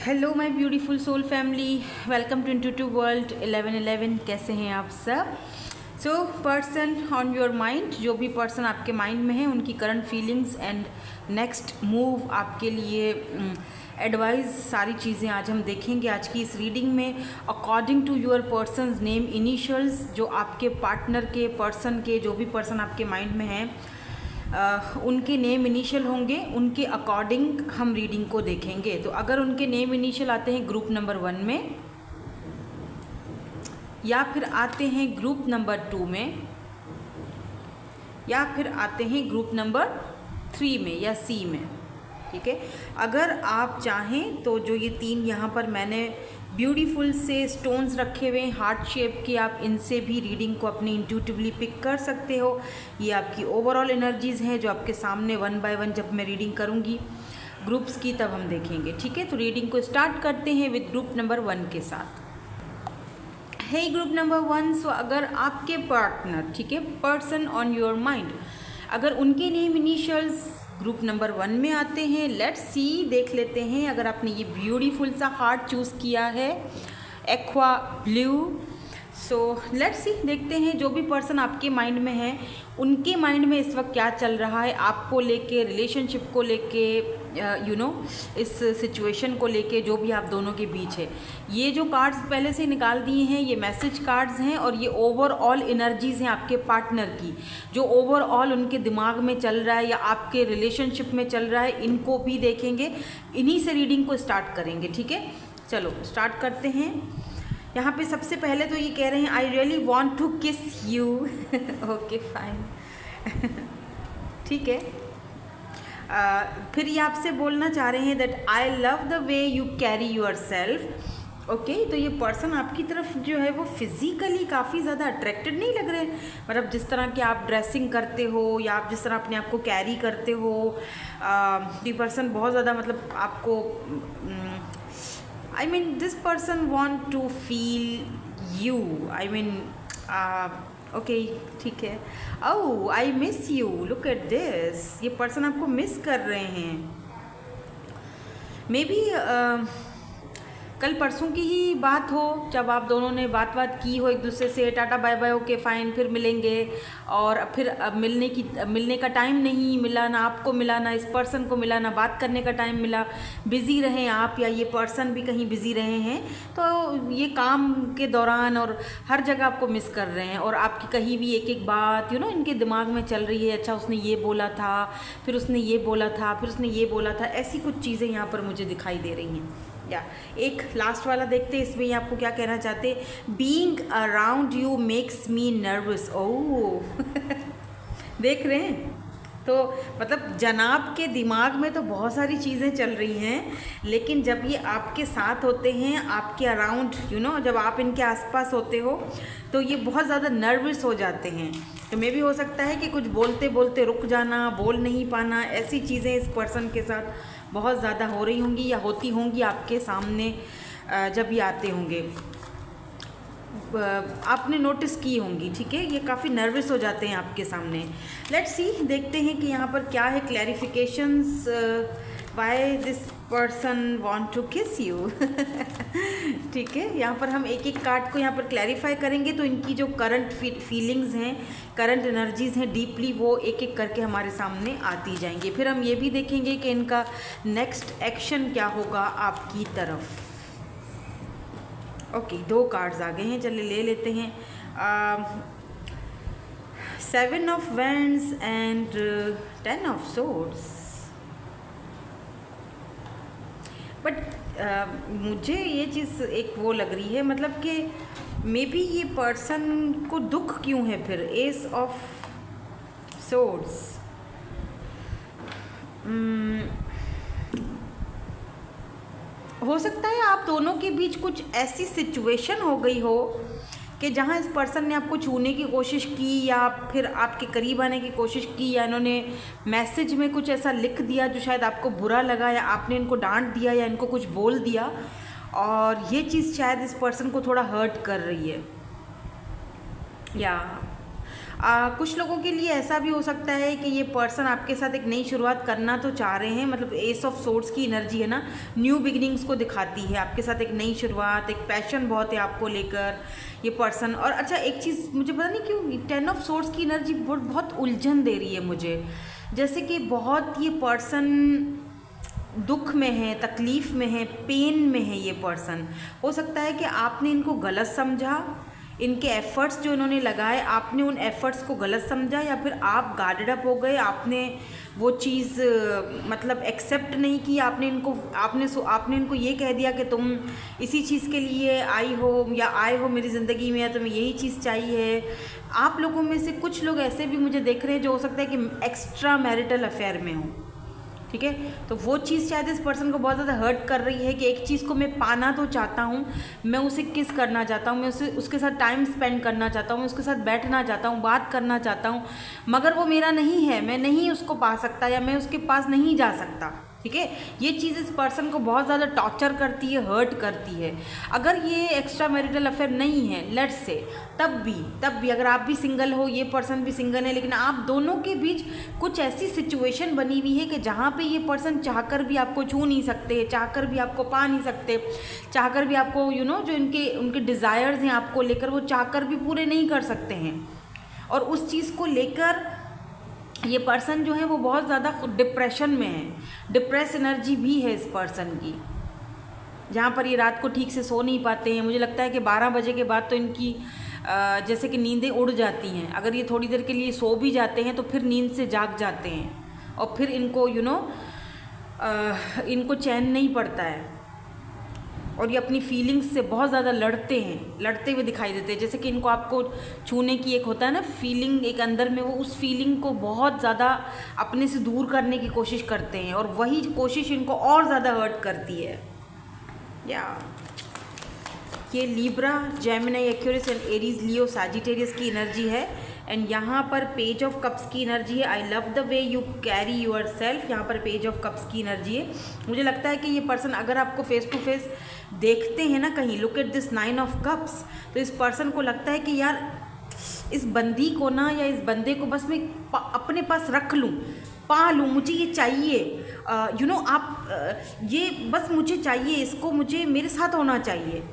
Hello my beautiful soul family, welcome to intuitive world 1111। कैसे हैं आप सब? So person on your mind, जो भी पर्सन आपके माइंड में है उनकी current feelings and next move आपके लिए एडवाइस, सारी चीज़ें आज हम देखेंगे आज की इस रीडिंग में। According to your person's name initials, जो आपके पार्टनर के, पर्सन के, जो भी पर्सन आपके माइंड में हैं उनके नेम इनिशियल होंगे, उनके अकॉर्डिंग हम रीडिंग को देखेंगे। तो अगर उनके नेम इनिशियल आते हैं ग्रुप नंबर 1 में, या फिर आते हैं ग्रुप नंबर 2 में, या फिर आते हैं ग्रुप नंबर 3 में या सी में, ठीक है। अगर आप चाहें तो जो ये 3 यहाँ पर मैंने ब्यूटीफुल से स्टोन्स रखे हुए हैं हार्ट शेप के, आप इनसे भी रीडिंग को अपनी इंट्यूटिवली पिक कर सकते हो। ये आपकी ओवरऑल एनर्जीज़ हैं जो आपके सामने 1 बाय 1 जब मैं रीडिंग करूँगी ग्रुप्स की तब हम देखेंगे, ठीक है। तो रीडिंग को स्टार्ट करते हैं विद ग्रुप नंबर 1 के साथ। है ग्रुप नंबर 1, सो अगर आपके पार्टनर, ठीक है, पर्सन ऑन योर माइंड, अगर उनके नेम इनिशियल्स ग्रुप नंबर 1 में आते हैं, लेट्स सी, देख लेते हैं। अगर आपने ये ब्यूटीफुल सा हार्ट चूज़ किया है, aqua blue, so let's see, देखते हैं जो भी पर्सन आपके माइंड में है उनके माइंड में इस वक्त क्या चल रहा है, आपको लेके, रिलेशनशिप को लेके, इस सिचुएशन को लेके, जो भी आप दोनों के बीच है। ये जो कार्ड्स पहले से निकाल दिए हैं ये मैसेज कार्ड्स हैं, और ये ओवरऑल एनर्जीज़ हैं आपके पार्टनर की, जो ओवरऑल उनके दिमाग में चल रहा है या आपके रिलेशनशिप में चल रहा है, इनको भी देखेंगे। इन्हीं से रीडिंग को स्टार्ट करेंगे, ठीक है। चलो स्टार्ट करते हैं। यहाँ पे सबसे पहले तो ये कह रहे हैं I really want to kiss you. Okay fine, ठीक है। फिर ये आपसे बोलना चाह रहे हैं that I love the way you carry your self. Okay, तो ये पर्सन आपकी तरफ जो है वो फिज़िकली काफ़ी ज़्यादा अट्रैक्टेड नहीं लग रहे, मतलब जिस तरह के आप ड्रेसिंग करते हो या आप जिस तरह अपने आप को कैरी करते हो, ये पर्सन बहुत ज़्यादा, मतलब आपको I mean this person want to feel you, I mean okay, ठीक है। oh I miss you, look at this, ये पर्सन आपको मिस कर रहे हैं। मे बी कल परसों की ही बात हो, जब आप दोनों ने बात की हो एक दूसरे से, टाटा बाय बाय, ओके फाइन, फिर मिलेंगे, और फिर अब मिलने का टाइम नहीं मिला, ना आपको मिला, ना इस पर्सन को मिला, ना बात करने का टाइम मिला। बिज़ी रहे आप या ये पर्सन भी कहीं बिज़ी रहे हैं, तो ये काम के दौरान और हर जगह आपको मिस कर रहे हैं, और आपकी कहीं भी एक एक बात इनके दिमाग में चल रही है। अच्छा, उसने ये बोला था, फिर उसने ये बोला था, फिर उसने ये बोला था, ऐसी कुछ चीज़ें यहाँ पर मुझे दिखाई दे रही हैं। या एक लास्ट वाला देखते हैं, इसमें ये आपको क्या कहना चाहते हैं। Being around you makes me nervous. Oh देख रहे हैं, तो मतलब जनाब के दिमाग में तो बहुत सारी चीज़ें चल रही हैं, लेकिन जब ये आपके साथ होते हैं, आपके अराउंड, जब आप इनके आसपास होते हो, तो ये बहुत ज़्यादा नर्वस हो जाते हैं। तो मे भी हो सकता है कि कुछ बोलते बोलते रुक जाना, बोल नहीं पाना, ऐसी चीज़ें इस पर्सन के साथ बहुत ज़्यादा हो रही होंगी या होती होंगी आपके सामने जब ये आते होंगे, आपने नोटिस की होंगी, ठीक है। ये काफ़ी नर्वस हो जाते हैं आपके सामने। लेट्स सी, देखते हैं कि यहाँ पर क्या है clarifications, why this person want to kiss you. ठीक है, यहाँ पर हम एक एक कार्ड को यहाँ पर क्लैरिफाई करेंगे, तो इनकी जो करंट फीलिंग्स हैं, करंट एनर्जीज़ हैं डीपली, वो एक एक करके हमारे सामने आती जाएंगी। फिर हम ये भी देखेंगे कि इनका नेक्स्ट एक्शन क्या होगा आपकी तरफ। ओके, 2 कार्ड्स आ गए हैं, चलिए ले लेते हैं। 7 of wands and 10 of swords. But मुझे ये चीज़ एक वो लग रही है, मतलब कि मे बी ये पर्सन को दुख क्यों है फिर। एस ऑफ सोर्ड्स, हो सकता है आप दोनों के बीच कुछ ऐसी सिचुएशन हो गई हो कि जहाँ इस पर्सन ने आपको छूने की कोशिश की, या फिर आपके करीब आने की कोशिश की, या इन्होंने मैसेज में कुछ ऐसा लिख दिया जो शायद आपको बुरा लगा, या आपने इनको डांट दिया या इनको कुछ बोल दिया, और ये चीज़ शायद इस पर्सन को थोड़ा हर्ट कर रही है। या कुछ लोगों के लिए ऐसा भी हो सकता है कि ये पर्सन आपके साथ एक नई शुरुआत करना तो चाह रहे हैं, मतलब एस ऑफ सोर्ड्स की एनर्जी है ना, न्यू बिगिनिंग्स को दिखाती है, आपके साथ एक नई शुरुआत, एक पैशन बहुत है आपको लेकर ये पर्सन। और अच्छा एक चीज़ मुझे पता नहीं क्यों 10 ऑफ सोर्ड्स की एनर्जी बहुत उलझन दे रही है मुझे, जैसे कि बहुत ये पर्सन दुख में है, तकलीफ़ में है, पेन में है ये पर्सन। हो सकता है कि आपने इनको गलत समझा, इनके एफ़र्ट्स जो इन्होंने लगाए आपने उन एफ़र्ट्स को गलत समझा, या फिर आप गार्डेड अप हो गए, आपने वो चीज़ मतलब एक्सेप्ट नहीं की, आपने इनको ये कह दिया कि तुम इसी चीज़ के लिए आई हो या आए हो मेरी ज़िंदगी में, या तुम्हें यही चीज़ चाहिए। आप लोगों में से कुछ लोग ऐसे भी मुझे देख रहे हैं जो हो सकता है कि एक्स्ट्रा मैरिटल अफेयर में हो, ठीक है। तो वो चीज़ शायद इस पर्सन को बहुत ज़्यादा हर्ट कर रही है कि एक चीज़ को मैं पाना तो चाहता हूँ, मैं उसे किस करना चाहता हूँ, मैं उसके साथ टाइम स्पेंड करना चाहता हूँ, मैं उसके साथ बैठना चाहता हूँ, बात करना चाहता हूँ, मगर वो मेरा नहीं है, मैं नहीं उसको पा सकता या मैं उसके पास नहीं जा सकता, ठीक है। ये चीज़ इस पर्सन को बहुत ज़्यादा टॉर्चर करती है, हर्ट करती है। अगर ये एक्स्ट्रा मैरिटल अफेयर नहीं है लेट्स से, तब भी अगर आप भी सिंगल हो, ये पर्सन भी सिंगल है, लेकिन आप दोनों के बीच कुछ ऐसी सिचुएशन बनी हुई है कि जहाँ पे ये पर्सन चाहकर भी आपको छू नहीं सकते, चाहकर भी आपको पा नहीं सकते, चाहकर भी आपको जो उनके डिज़ायर्स हैं आपको लेकर, वो चाहकर भी पूरे नहीं कर सकते हैं। और उस चीज़ को लेकर ये पर्सन जो है वो बहुत ज़्यादा डिप्रेशन में है, डिप्रेस एनर्जी भी है इस पर्सन की, जहाँ पर ये रात को ठीक से सो नहीं पाते हैं। मुझे लगता है कि 12 बजे के बाद तो इनकी जैसे कि नींदें उड़ जाती हैं। अगर ये थोड़ी देर के लिए सो भी जाते हैं तो फिर नींद से जाग जाते हैं और फिर इनको इनको चैन नहीं पड़ता है और ये अपनी फीलिंग्स से बहुत ज़्यादा लड़ते हुए दिखाई देते हैं। जैसे कि इनको आपको छूने की एक होता है ना फीलिंग, एक अंदर में, वो उस फीलिंग को बहुत ज़्यादा अपने से दूर करने की कोशिश करते हैं और वही कोशिश इनको और ज़्यादा हर्ट करती है। ये Libra, Gemini, Aquarius and Aries, Leo, Sagittarius की एनर्जी है। एंड यहाँ पर पेज ऑफ कप्स की एनर्जी है। I love the way you carry yourself, यहाँ पर पेज ऑफ कप्स की एनर्जी है। मुझे लगता है कि ये पर्सन अगर आपको फेस टू फेस देखते हैं ना कहीं, look at this 9 of cups, तो इस पर्सन को लगता है कि यार इस बंदी को ना या इस बंदे को बस मैं अपने पास रख लूँ, पा लूँ, मुझे ये चाहिए, आप ये बस मुझे चाहिए, इसको मुझे मेरे साथ होना चाहिए।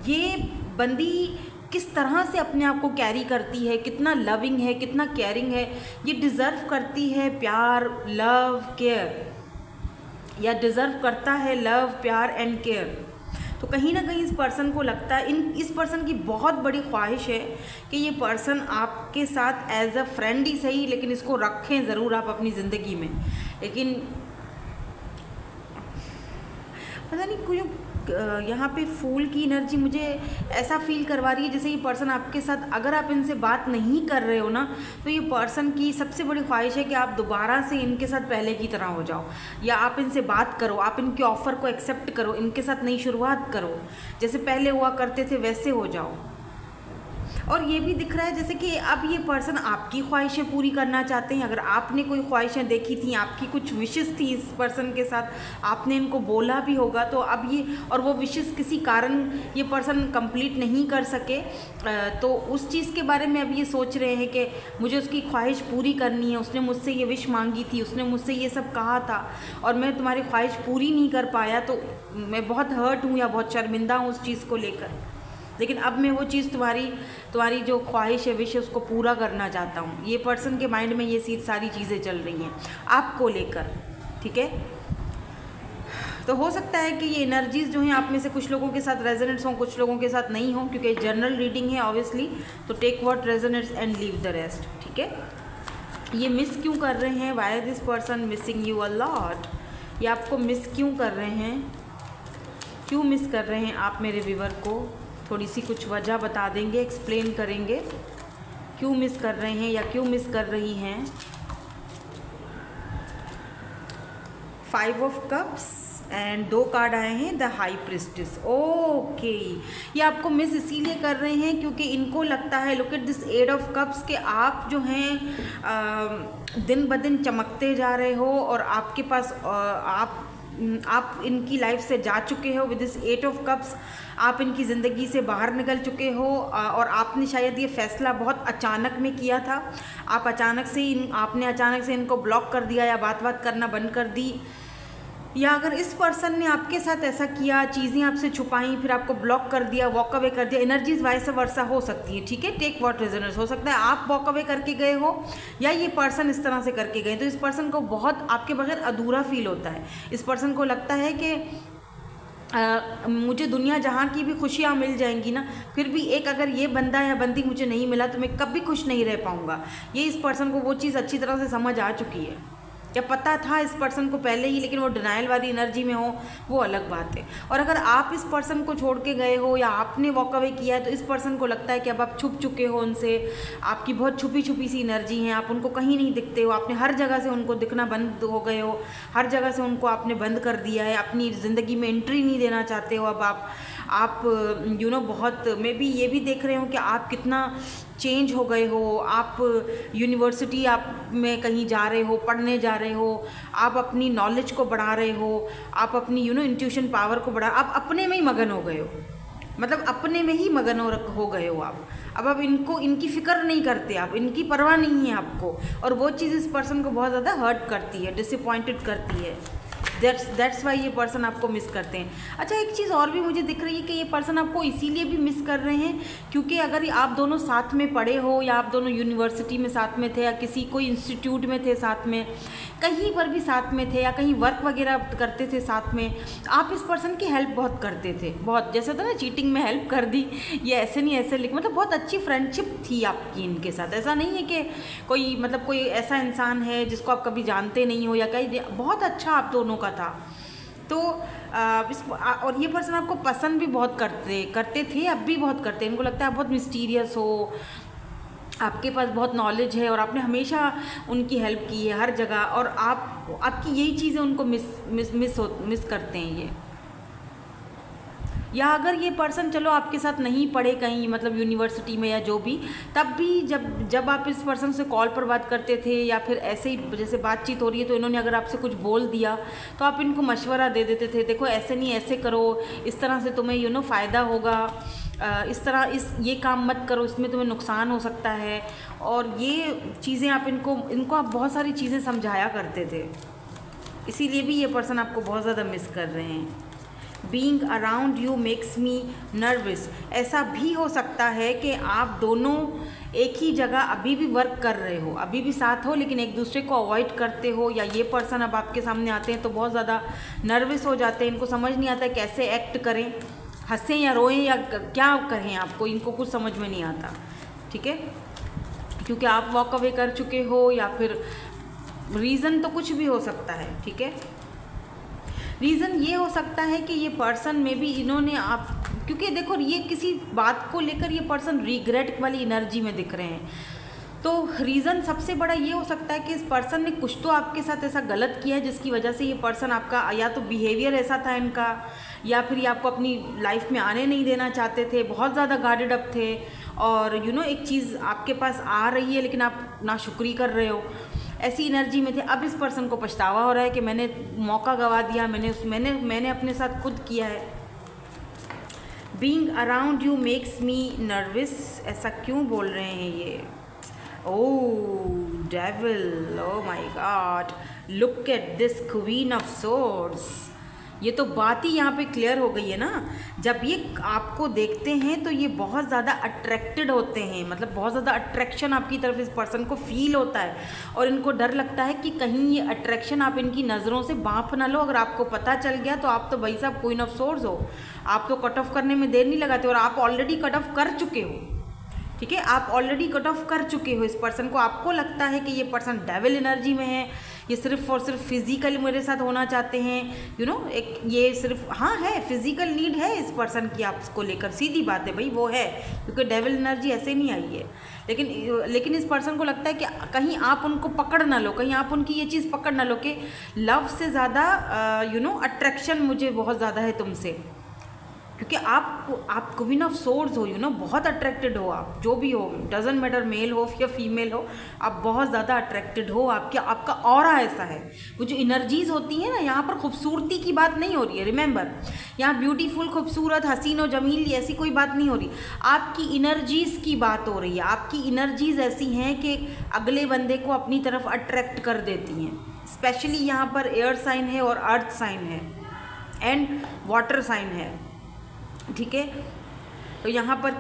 ये बंदी किस तरह से अपने आप को कैरी करती है, कितना लविंग है, कितना केयरिंग है, ये डिज़र्व करती है प्यार, लव, केयर, या डिज़र्व करता है लव, प्यार एंड केयर। तो कहीं ना कहीं इस पर्सन को लगता है, इस पर्सन की बहुत बड़ी ख्वाहिश है कि ये पर्सन आपके साथ एज अ फ्रेंड ही सही, लेकिन इसको रखें ज़रूर आप अपनी ज़िंदगी में। लेकिन पता नहीं क्यों यहाँ पे फूल की एनर्जी मुझे ऐसा फील करवा रही है जैसे ये पर्सन आपके साथ, अगर आप इनसे बात नहीं कर रहे हो ना, तो ये पर्सन की सबसे बड़ी ख्वाहिश है कि आप दोबारा से इनके साथ पहले की तरह हो जाओ, या आप इनसे बात करो, आप इनके ऑफ़र को एक्सेप्ट करो, इनके साथ नई शुरुआत करो, जैसे पहले हुआ करते थे वैसे हो जाओ। और ये भी दिख रहा है जैसे कि अब ये पर्सन आपकी ख्वाहिशें पूरी करना चाहते हैं। अगर आपने कोई ख्वाहिशें देखी थी, आपकी कुछ विशेस थी इस पर्सन के साथ, आपने इनको बोला भी होगा, तो अब ये, और वो विशेस किसी कारण ये पर्सन कंप्लीट नहीं कर सके, तो उस चीज़ के बारे में अब ये सोच रहे हैं कि मुझे उसकी ख्वाहिश पूरी करनी है, उसने मुझसे ये विश मांगी थी, उसने मुझसे ये सब कहा था और मैं तुम्हारी ख्वाहिश पूरी नहीं कर पाया, तो मैं बहुत हर्ट हूँ या बहुत शर्मिंदा हूँ उस चीज़ को लेकर। लेकिन अब मैं वो चीज़ तुम्हारी जो ख्वाहिश है, विश है, उसको पूरा करना चाहता हूँ। ये पर्सन के माइंड में ये सारी चीज़ें चल रही हैं आपको लेकर, ठीक है। तो हो सकता है कि ये एनर्जीज़ जो हैं आप में से कुछ लोगों के साथ रेजोनेट्स हों, कुछ लोगों के साथ नहीं हों, क्योंकि जनरल रीडिंग है ऑब्वियसली, तो take what resonates and leave the rest, ठीक है। ये मिस क्यों कर रहे हैं, why this person missing you a lot, ये आपको मिस क्यों कर रहे हैं, क्यों मिस कर रहे हैं आप मेरे व्यूअर को, थोड़ी सी कुछ वजह बता देंगे, एक्सप्लेन करेंगे क्यों मिस कर रहे हैं या क्यों मिस कर रही हैं। 5 ऑफ कप्स एंड 2 कार्ड आए हैं, द हाई प्रिस्टेस। ओके, ये आपको मिस इसीलिए कर रहे हैं क्योंकि इनको लगता है, look at this 8 of cups, के आप जो हैं दिन ब दिन चमकते जा रहे हो और आपके पास आप आप इनकी लाइफ से जा चुके हो विद दिस 8 ऑफ कप्स। आप इनकी ज़िंदगी से बाहर निकल चुके हो और आपने शायद ये फ़ैसला बहुत अचानक में किया था। आप अचानक से आपने अचानक से इनको ब्लॉक कर दिया या बात करना बंद कर दी, या अगर इस पर्सन ने आपके साथ ऐसा किया, चीज़ें आपसे छुपाई, फिर आपको ब्लॉक कर दिया, वॉक अवे कर दिया। एनर्जीज वाइस वर्सा हो सकती है, ठीक है, टेक व्हाट रेजोनेट्स। हो सकता है आप वॉक अवे करके गए हो या ये पर्सन इस तरह से करके गए। तो इस पर्सन को बहुत आपके बगैर अधूरा फील होता है। इस पर्सन को लगता है कि मुझे दुनिया जहाँ की भी खुशियाँ मिल जाएंगी ना, फिर भी एक अगर ये बंदा या बंदी मुझे नहीं मिला तो मैं कभी खुश नहीं रह पाऊँगा। ये इस पर्सन को वो चीज़ अच्छी तरह से समझ आ चुकी है, या पता था इस पर्सन को पहले ही, लेकिन वो डिनाइल वाली एनर्जी में हो, वो अलग बात है। और अगर आप इस पर्सन को छोड़ के गए हो या आपने वॉक अवे किया है तो इस पर्सन को लगता है कि अब आप छुप चुके हो उनसे, आपकी बहुत छुपी छुपी सी एनर्जी है, आप उनको कहीं नहीं दिखते हो, आपने हर जगह से उनको दिखना बंद हो गए हो, हर जगह से उनको आपने बंद कर दिया है, अपनी ज़िंदगी में एंट्री नहीं देना चाहते हो। अब आप बहुत मे बी ये भी देख रहे हो कि आप कितना चेंज हो गए हो। आप यूनिवर्सिटी आप में कहीं जा रहे हो, पढ़ने जा रहे हो, आप अपनी नॉलेज को बढ़ा रहे हो, आप अपनी इंट्यूशन पावर को आप अपने में ही मगन हो गए हो, मतलब अपने में ही मगन हो गए हो आप। अब इनकी फ़िक्र नहीं करते आप, इनकी परवाह नहीं है आपको, और वो चीज़ इस पर्सन को बहुत ज़्यादा हर्ट करती है, डिसअपॉइंटेड करती है। दैट्स वाई ये पर्सन आपको मिस करते हैं। अच्छा, एक चीज़ और भी मुझे दिख रही है कि ये पर्सन आपको इसीलिए भी मिस कर रहे हैं क्योंकि अगर आप दोनों साथ में पढ़े हो, या आप दोनों यूनिवर्सिटी में साथ में थे, या कोई इंस्टीट्यूट में थे साथ में, कहीं पर भी साथ में थे, या कहीं वर्क वगैरह करते थे साथ में, आप इस पर्सन की हेल्प बहुत करते थे। बहुत, जैसे होता ना चीटिंग में हेल्प कर दी, ये ऐसे नहीं ऐसे लिख, मतलब बहुत अच्छी फ्रेंडशिप थी आपकी इनके साथ। ऐसा नहीं है कि कोई ऐसा इंसान है जिसको आप कभी जानते नहीं हो, या कहीं बहुत अच्छा आप दोनों का था। तो और ये पर्सन आपको पसंद भी बहुत करते थे, अब भी बहुत करते हैं। इनको लगता है आप बहुत मिस्टीरियस हो, आपके पास बहुत नॉलेज है, और आपने हमेशा उनकी हेल्प की है हर जगह, और आपकी यही चीज़ें उनको मिस करते हैं ये। या अगर ये पर्सन चलो आपके साथ नहीं पढ़े कहीं, मतलब यूनिवर्सिटी में या जो भी, तब भी जब आप इस पर्सन से कॉल पर बात करते थे, या फिर ऐसे ही जैसे बातचीत हो रही है तो इन्होंने अगर आपसे कुछ बोल दिया तो आप इनको मशवरा दे देते थे, देखो ऐसे नहीं ऐसे करो, इस तरह से तुम्हें फ़ायदा होगा, इस तरह ये काम मत करो, इसमें तुम्हें नुकसान हो सकता है। और ये चीज़ें आप इनको आप बहुत सारी चीज़ें समझाया करते थे, इसीलिए भी ये पर्सन आपको बहुत ज़्यादा मिस कर रहे हैं। Being around you makes me nervous. ऐसा भी हो सकता है कि आप दोनों एक ही जगह अभी भी वर्क कर रहे हो, अभी भी साथ हो, लेकिन एक दूसरे को अवॉइड करते हो, या ये पर्सन अब आपके सामने आते हैं तो बहुत ज़्यादा नर्वस हो जाते हैं, इनको समझ नहीं आता कैसे एक्ट करें, हंसें या रोएं या क्या करें, आपको इनको कुछ समझ में नहीं आता, ठीक है, क्योंकि आप वॉक अवे कर चुके हो, या फिर रीज़न तो कुछ भी हो सकता है, ठीक है। रीज़न ये हो सकता है कि ये पर्सन में भी इन्होंने क्योंकि देखो ये किसी बात को लेकर ये पर्सन रिग्रेट वाली एनर्जी में दिख रहे हैं, तो रीज़न सबसे बड़ा ये हो सकता है कि इस पर्सन ने कुछ तो आपके साथ ऐसा गलत किया है जिसकी वजह से ये पर्सन आपका, या तो बिहेवियर ऐसा था इनका, या फिर ये आपको अपनी लाइफ में आने नहीं देना चाहते थे, बहुत ज़्यादा गार्डेड अप थे, और एक चीज़ आपके पास आ रही है लेकिन आप नाशुक्री कर रहे हो, ऐसी एनर्जी में थे। अब इस पर्सन को पछतावा हो रहा है कि मैंने मौका गंवा दिया, मैंने अपने साथ खुद किया है। Being around you makes me nervous, ऐसा क्यों बोल रहे हैं ये? Oh devil, oh my god, look at this queen of swords. ये तो बात ही यहाँ पे क्लियर हो गई है ना। जब ये आपको देखते हैं तो ये बहुत ज़्यादा अट्रैक्टेड होते हैं, मतलब बहुत ज़्यादा अट्रैक्शन आपकी तरफ इस पर्सन को फील होता है, और इनको डर लगता है कि कहीं ये अट्रैक्शन आप इनकी नज़रों से बाँप ना लो। अगर आपको पता चल गया तो आप तो भाई साहब क्वीन ऑफ सोर्ड्स हो, आप तो कट ऑफ करने में देर नहीं लगाते, और आप ऑलरेडी कट ऑफ कर चुके हो, ठीक है, आप ऑलरेडी कट ऑफ कर चुके हो इस पर्सन को। आपको लगता है कि ये पर्सन डेविल एनर्जी में है, ये सिर्फ और सिर्फ फिजिकल मेरे साथ होना चाहते हैं, एक ये सिर्फ हाँ है, फिजिकल नीड है इस पर्सन की आपको लेकर, सीधी बात है भाई, वो है, क्योंकि डेविल एनर्जी ऐसे नहीं आई है। लेकिन इस पर्सन को लगता है कि कहीं आप उनको पकड़ ना लो, कहीं आप उनकी ये चीज़ पकड़ ना लो कि लव से ज़्यादा अट्रैक्शन मुझे बहुत ज़्यादा है तुमसे, क्योंकि आप क्वीन ऑफ सोर्ड्स हो, बहुत अट्रैक्टेड हो आप, जो भी हो, डजेंट मैटर मेल हो या फीमेल हो, आप बहुत ज़्यादा अट्रैक्टेड हो, आपका ऑरा ऐसा है। वो जो एनर्जीज होती है ना, यहाँ पर खूबसूरती की बात नहीं हो रही है, रिमेंबर, यहाँ ब्यूटीफुल, खूबसूरत, हसीन और जमील ऐसी कोई बात नहीं हो रही, आपकी एनर्जीज़ की बात हो रही है। आपकी एनर्जीज ऐसी हैं कि अगले बंदे को अपनी तरफ अट्रैक्ट कर देती हैं। स्पेशली यहाँ पर एयर साइन है और अर्थ साइन है एंड वाटर साइन है, ठीक है। तो यहाँ पर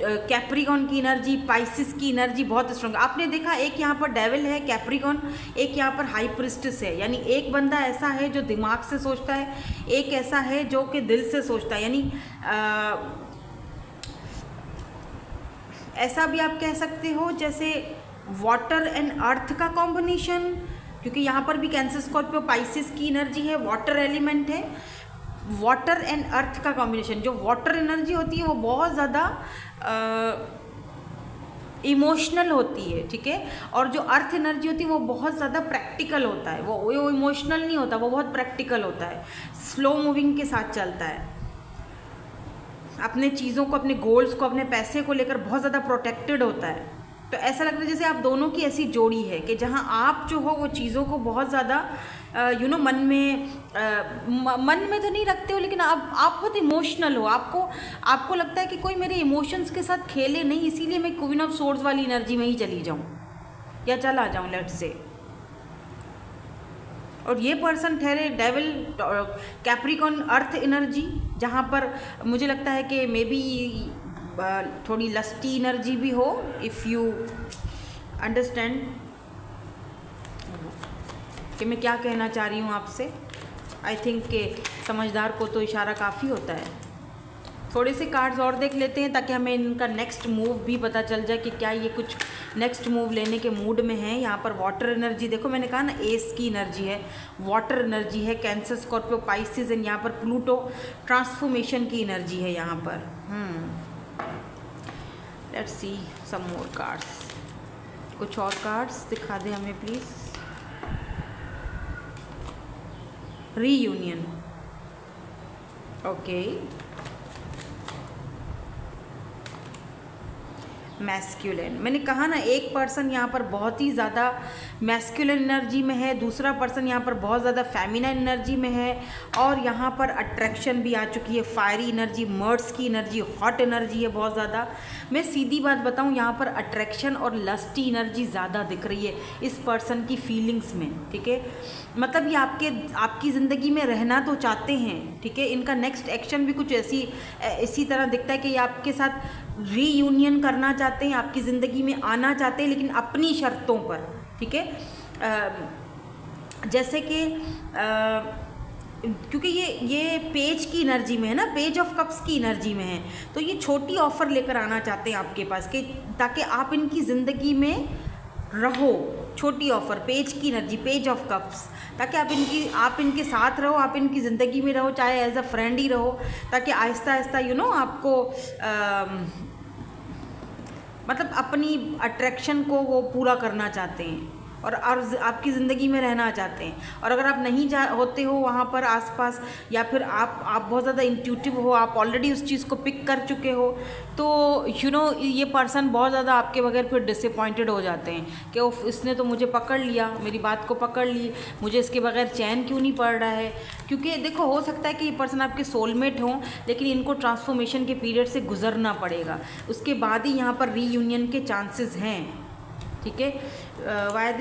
कैप्रिकॉन की एनर्जी, पाइसिस की एनर्जी बहुत स्ट्रॉन्ग। आपने देखा एक यहाँ पर डेविल है कैप्रिकॉन, एक यहाँ पर हाई प्रिस्टेस है, यानी एक बंदा ऐसा है जो दिमाग से सोचता है, एक ऐसा है जो कि दिल से सोचता है, यानी ऐसा भी आप कह सकते हो जैसे वाटर एंड अर्थ का कॉम्बिनेशन, क्योंकि यहाँ पर भी कैंसर, स्कॉर्पियो, पाइसिस की एनर्जी है, वाटर एलिमेंट है, वाटर एंड अर्थ का कॉम्बिनेशन। जो वाटर एनर्जी होती है वो बहुत ज़्यादा इमोशनल होती है, ठीक है, और जो अर्थ एनर्जी होती है वो बहुत ज़्यादा प्रैक्टिकल होता है, वो इमोशनल नहीं होता, वो बहुत प्रैक्टिकल होता है, स्लो मूविंग के साथ चलता है, अपने चीज़ों को, अपने गोल्स को, अपने पैसे को लेकर बहुत ज़्यादा प्रोटेक्टेड होता है। तो ऐसा लगता है जैसे आप दोनों की ऐसी जोड़ी है कि जहाँ आप जो हो वो चीज़ों को बहुत ज़्यादा मन में तो नहीं रखते हो, लेकिन आप बहुत इमोशनल हो, आपको लगता है कि कोई मेरे इमोशंस के साथ खेले नहीं, इसीलिए मैं क्वीन ऑफ सोर्ड्स वाली एनर्जी में ही चली जाऊँ या चला जाऊँ, लेट्स से। और ये पर्सन ठहरे डेविल, कैप्रिकॉन, अर्थ एनर्जी, जहाँ पर मुझे लगता है कि मे बी थोड़ी लस्टी एनर्जी भी हो, इफ़ यू अंडरस्टैंड कि मैं क्या कहना चाह रही हूँ आपसे। आई थिंक कि समझदार को तो इशारा काफ़ी होता है। थोड़े से कार्ड्स और देख लेते हैं ताकि हमें इनका नेक्स्ट मूव भी पता चल जाए कि क्या ये कुछ नेक्स्ट मूव लेने के मूड में है। यहाँ पर वाटर एनर्जी देखो, मैंने कहा ना एस की एनर्जी है, वाटर एनर्जी है, कैंसर, स्कॉर्पियो, पाइसिस एंड यहाँ पर प्लूटो, ट्रांसफॉर्मेशन की एनर्जी है यहाँ पर। Let's see some more cards, कुछ और कार्ड्स दिखा दे हमें प्लीज़। रीयूनियन, ओके, मैस्कुलिन, मैंने कहा ना एक पर्सन यहाँ पर बहुत ही ज़्यादा मैस्कुलिन एनर्जी में है, दूसरा पर्सन यहाँ पर बहुत ज़्यादा फेमिनाइन एनर्जी में है, और यहाँ पर अट्रैक्शन भी आ चुकी है, फायरी एनर्जी, मर्ड्स की एनर्जी, हॉट एनर्जी है बहुत ज़्यादा। मैं सीधी बात बताऊँ, यहाँ पर अट्रैक्शन और लस्टी एनर्जी ज़्यादा दिख रही है इस पर्सन की फीलिंग्स में, ठीक है। मतलब ये आपकी ज़िंदगी में रहना तो चाहते हैं, ठीक है। इनका नेक्स्ट एक्शन भी कुछ इसी तरह दिखता है कि ये आपके साथ रीयूनियन करना चाहते हैं, आपकी ज़िंदगी में आना चाहते हैं, लेकिन अपनी शर्तों पर, ठीक है। जैसे कि क्योंकि ये पेज की एनर्जी में है ना, पेज ऑफ कप्स की एनर्जी में है, तो ये छोटी ऑफ़र लेकर आना चाहते हैं आपके पास कि ताकि आप इनकी ज़िंदगी में रहो। छोटी ऑफ़र, पेज की एनर्जी, पेज ऑफ कप्स, ताकि आप इनके साथ रहो, आप इनकी ज़िंदगी में रहो, चाहे एज अ फ्रेंड ही रहो, ताकि आहिस्ता आहिस्ता आपको मतलब अपनी अट्रैक्शन को वो पूरा करना चाहते हैं और आपकी ज़िंदगी में रहना चाहते हैं। और अगर आप नहीं होते हो वहाँ पर आसपास, या फिर आप बहुत ज़्यादा इंट्यूटिव हो, आप ऑलरेडी उस चीज़ को पिक कर चुके हो, तो ये पर्सन बहुत ज़्यादा आपके बगैर फिर डिसअपॉइंटेड हो जाते हैं कि इसने तो मुझे पकड़ लिया, मेरी बात को पकड़ ली, मुझे इसके बगैर चैन क्यों नहीं पड़ रहा है। क्योंकि देखो, हो सकता है कि ये पर्सन आपके सोलमेट हों, लेकिन इनको ट्रांसफॉर्मेशन के पीरियड से गुजरना पड़ेगा, उसके बाद ही यहाँ पर रीयूनियन के चांसेस हैं, ठीक है। Why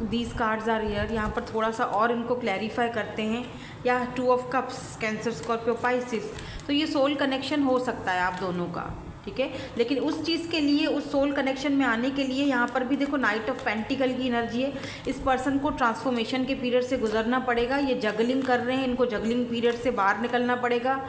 these cards are here, यहाँ पर थोड़ा सा और इनको क्लैरिफाई करते हैं। या 2 of cups, cancer, Scorpio, Pisces, तो ये सोल कनेक्शन हो सकता है आप दोनों का, ठीक है। लेकिन उस चीज़ के लिए, उस सोल कनेक्शन में आने के लिए यहाँ पर भी देखो नाइट ऑफ पेंटिकल की एनर्जी है। इस पर्सन को ट्रांसफॉर्मेशन के पीरियड से गुजरना पड़ेगा। ये जगलिंग कर रहे हैं, इनको जगलिंग पीरियड से बाहर निकलना पड़ेगा,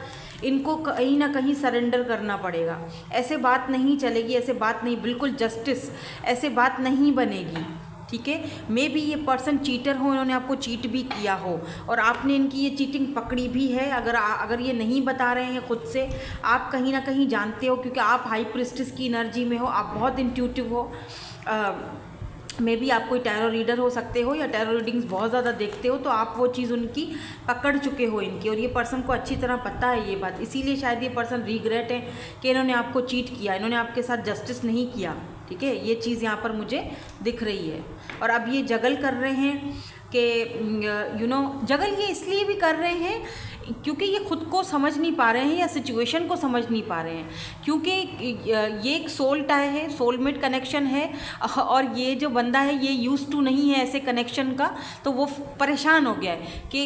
इनको कहीं ना कहीं सरेंडर करना पड़ेगा। ऐसे बात नहीं चलेगी, ऐसे बात नहीं, बिल्कुल जस्टिस, ऐसे बात नहीं बनेगी, ठीक है। मे बी ये पर्सन चीटर हो, इन्होंने आपको चीट भी किया हो और आपने इनकी ये चीटिंग पकड़ी भी है। अगर ये नहीं बता रहे हैं खुद से, आप कहीं ना कहीं जानते हो, क्योंकि आप हाई प्रिस्टिस की एनर्जी में हो, आप बहुत इंट्यूटिव हो, मे बी आप कोई टैरो रीडर हो सकते हो या टैरो रीडिंग्स बहुत ज़्यादा देखते हो, तो आप वो चीज़ उनकी पकड़ चुके हो इनकी, और ये पर्सन को अच्छी तरह पता है ये बात, इसीलिए शायद ये पर्सन रिग्रेट है कि इन्होंने आपको चीट किया, इन्होंने आपके साथ जस्टिस नहीं किया। ठीक है, ये चीज़ यहाँ पर मुझे दिख रही है। और अब ये जगल कर रहे हैं कि जगल ये इसलिए भी कर रहे हैं क्योंकि ये खुद को समझ नहीं पा रहे हैं या सिचुएशन को समझ नहीं पा रहे हैं, क्योंकि ये एक सोल टाई है, सोलमेट कनेक्शन है, और ये जो बंदा है ये यूज टू नहीं है ऐसे कनेक्शन का, तो वो परेशान हो गया है कि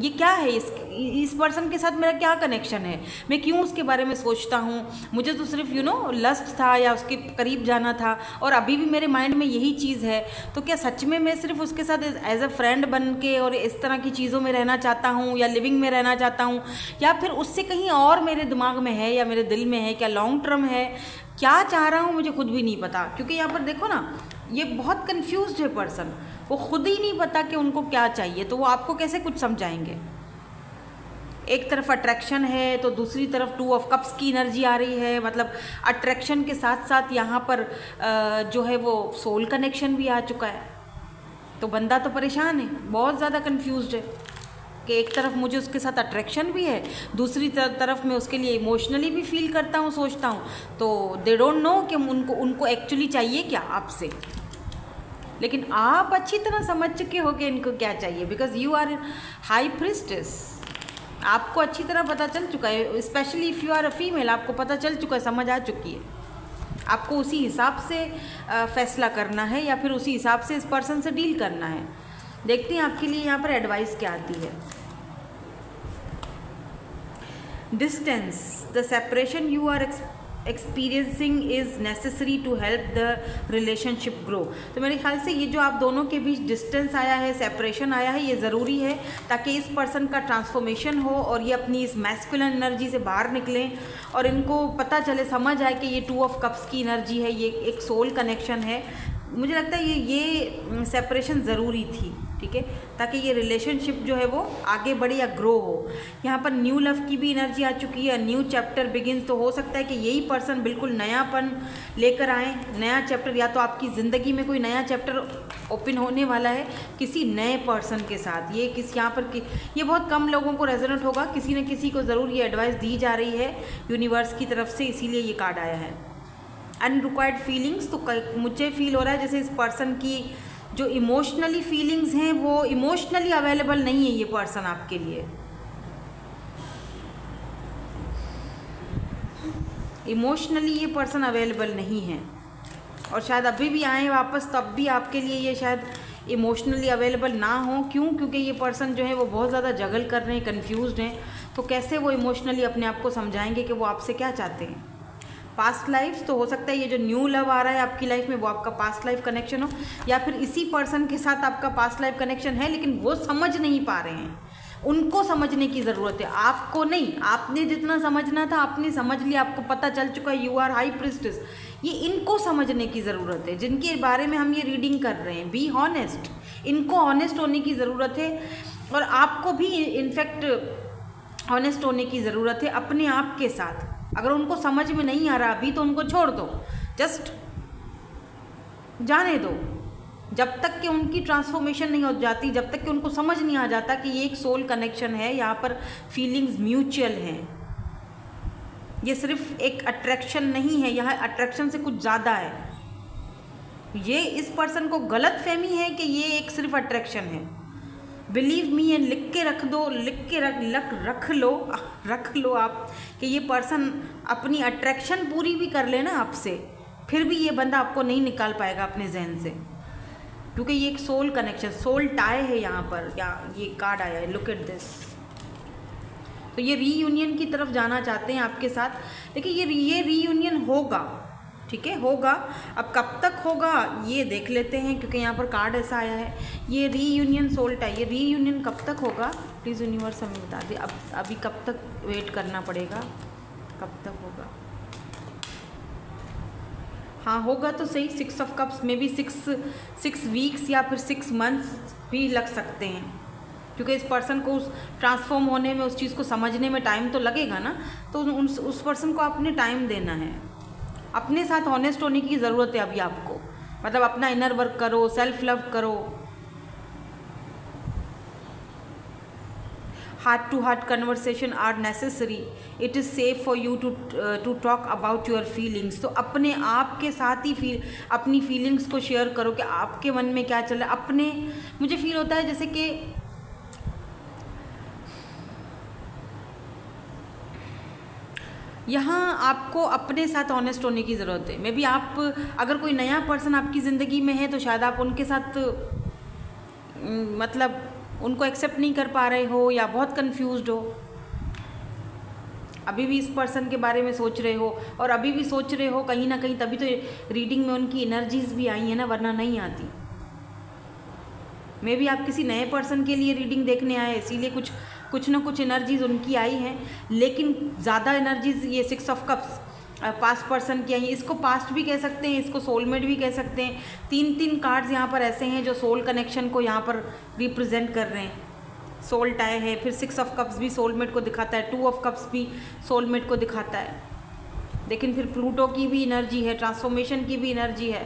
ये क्या है, इस पर्सन के साथ मेरा क्या कनेक्शन है, मैं क्यों उसके बारे में सोचता हूँ, मुझे तो सिर्फ लस्ट था या उसके करीब जाना था, और अभी भी मेरे माइंड में यही चीज़ है, तो क्या सच में मैं सिर्फ उसके साथ एज अ फ्रेंड बन के और इस तरह की चीज़ों में रहना चाहता हूँ, या लिविंग में रहना चाहता हूँ, या फिर उससे कहीं और मेरे दिमाग में है या मेरे दिल में है, क्या लॉन्ग टर्म है, क्या चाह रहा हूँ मुझे खुद भी नहीं पता। क्योंकि यहाँ पर देखो ना, ये बहुत कंफ्यूज्ड है पर्सन, वो खुद ही नहीं पता कि उनको क्या चाहिए, तो वो आपको कैसे कुछ समझाएंगे। एक तरफ अट्रैक्शन है तो दूसरी तरफ 2 ऑफ कप्स की एनर्जी आ रही है, मतलब अट्रैक्शन के साथ साथ यहाँ पर जो है वो सोल कनेक्शन भी आ चुका है, तो बंदा तो परेशान है, बहुत ज़्यादा कंफ्यूज्ड है कि एक तरफ मुझे उसके साथ अट्रैक्शन भी है, दूसरी तरफ मैं उसके लिए इमोशनली भी फील करता हूँ, सोचता हूँ, तो दे डोंट नो कि उनको एक्चुअली चाहिए क्या आपसे। लेकिन आप अच्छी तरह समझ चुके हो कि इनको क्या चाहिए, because you are high priestess, आपको अच्छी तरह पता चल चुका है, specially if you are a female, आपको पता चल चुका है, समझ आ चुकी है, आपको उसी हिसाब से फैसला करना है या फिर उसी हिसाब से इस पर्सन से डील करना है। देखते हैं आपके लिए यहाँ पर एडवाइस क्या आती है। Distance, the separation you are experiencing is necessary to help the relationship grow. तो मेरे ख्याल से ये जो आप दोनों के बीच डिस्टेंस आया है, सेपरेशन आया है, ये ज़रूरी है ताकि इस पर्सन का ट्रांसफॉर्मेशन हो और ये अपनी इस मैस्कुलिन एनर्जी से बाहर निकलें और इनको पता चले, समझ आए कि ये 2 ऑफ कप्स की एनर्जी है, ये एक सोल कनेक्शन है। मुझे लगता है ये सेपरेशन ज़रूरी थी, ठीक है, ताकि ये रिलेशनशिप जो है वो आगे बढ़े या ग्रो हो। यहाँ पर न्यू लव की भी एनर्जी आ चुकी है, न्यू चैप्टर बिगिंस, तो हो सकता है कि यही पर्सन बिल्कुल नयापन लेकर आए, नया चैप्टर, या तो आपकी ज़िंदगी में कोई नया चैप्टर ओपन होने वाला है किसी नए पर्सन के साथ। ये यहाँ पर ये बहुत कम लोगों को रेजोनेट होगा, किसी न किसी को ज़रूर ये एडवाइस दी जा रही है यूनिवर्स की तरफ से, इसीलिए ये कार्ड आया है। अनरिक्वायर्ड फीलिंग्स, तो मुझे फील हो रहा है जैसे इस पर्सन की जो इमोशनली फीलिंग्स हैं वो इमोशनली अवेलेबल नहीं है ये पर्सन आपके लिए, इमोशनली ये पर्सन अवेलेबल नहीं है, और शायद अभी भी आए वापस तब भी आपके लिए ये शायद इमोशनली अवेलेबल ना हो। क्यों? क्योंकि ये पर्सन जो है वो बहुत ज़्यादा जगल कर रहे हैं, कन्फ्यूज्ड हैं, तो कैसे वो इमोशनली अपने आप को समझाएंगे कि वो आपसे क्या चाहते हैं। पास्ट लाइफ्स, तो हो सकता है ये जो न्यू लव आ रहा है आपकी लाइफ में वो आपका पास्ट लाइफ कनेक्शन हो, या फिर इसी पर्सन के साथ आपका पास्ट लाइफ कनेक्शन है लेकिन वो समझ नहीं पा रहे हैं, उनको समझने की ज़रूरत है, आपको नहीं। आपने जितना समझना था आपने समझ लिया, आपको पता चल चुका है, यू आर हाई प्रिस्टेस। ये इनको समझने की ज़रूरत है जिनके बारे में हम ये रीडिंग कर रहे हैं। बी हॉनेस्ट, इनको ऑनेस्ट होने की ज़रूरत है, और आपको भी इनफैक्ट ऑनेस्ट होने की ज़रूरत है अपने आप के साथ। अगर उनको समझ में नहीं आ रहा अभी तो उनको छोड़ दो, जस्ट जाने दो, जब तक कि उनकी ट्रांसफॉर्मेशन नहीं हो जाती, जब तक कि उनको समझ नहीं आ जाता कि ये एक सोल कनेक्शन है, यहाँ पर फीलिंग्स म्यूचुअल हैं, ये सिर्फ एक अट्रैक्शन नहीं है, यहाँ अट्रैक्शन से कुछ ज़्यादा है। ये इस पर्सन को गलत फहमी है कि ये एक सिर्फ अट्रैक्शन है। बिलीव मी, एंड लिख के रख दो, लिख के रख लो आप कि ये पर्सन अपनी अट्रैक्शन पूरी भी कर लेना आपसे, फिर भी ये बंदा आपको नहीं निकाल पाएगा अपने जहन से, क्योंकि ये एक सोल कनेक्शन, सोल टाई है यहाँ पर, या ये कार्ड आया है, लुक एट दिस। तो ये रीयूनियन की तरफ जाना चाहते हैं आपके साथ, लेकिन ये रीयूनियन होगा, ठीक है, होगा। अब कब तक होगा ये देख लेते हैं, क्योंकि यहाँ पर कार्ड ऐसा आया है, ये रीयूनियन सोल टाई, ये रीयूनियन कब तक होगा प्लीज़ यूनिवर्स हमें बता दे। अब अभी कब तक वेट करना पड़ेगा, कब तक होगा? हाँ होगा तो सही, 6 ऑफ कप्स में भी 6 वीक्स या फिर 6 मंथ्स भी लग सकते हैं, क्योंकि इस पर्सन को उस ट्रांसफॉर्म होने में, उस चीज़ को समझने में टाइम तो लगेगा ना, तो उस पर्सन को आपने टाइम देना है, अपने साथ ऑनेस्ट होने की ज़रूरत है अभी आपको, मतलब अपना इनर वर्क करो, सेल्फ लव करो। Heart to heart conversation are necessary, it is safe for you to talk about your feelings. तो अपने आप के साथ ही अपनी फीलिंग्स को शेयर करो कि आपके मन में क्या चल रहा है। अपने मुझे फील होता है जैसे कि यहाँ आपको अपने साथ ऑनेस्ट होने की ज़रूरत है। मे बी आप अगर कोई नया पर्सन आपकी ज़िंदगी में है तो शायद आप उनके साथ मतलब उनको एक्सेप्ट नहीं कर पा रहे हो या बहुत कंफ्यूज्ड हो, अभी भी इस पर्सन के बारे में सोच रहे हो और अभी भी सोच रहे हो कहीं ना कहीं, तभी तो रीडिंग में उनकी एनर्जीज भी आई है ना, वरना नहीं आती। मे बी आप किसी नए पर्सन के लिए रीडिंग देखने आए, इसीलिए कुछ ना कुछ एनर्जीज उनकी आई हैं, लेकिन ज़्यादा एनर्जीज ये 6 ऑफ कप्स पास्ट पर्सन की आई हैं। इसको पास्ट भी कह सकते हैं, इसको सोलमेट भी कह सकते हैं। 3 कार्ड्स यहाँ पर ऐसे हैं जो सोल कनेक्शन को यहाँ पर रिप्रेजेंट कर रहे हैं। सोल टाई है, फिर 6 ऑफ कप्स भी सोलमेट को दिखाता है, 2 ऑफ कप्स भी सोलमेट को दिखाता है। लेकिन फिर प्लूटो की भी एनर्जी है, ट्रांसफॉर्मेशन की भी एनर्जी है,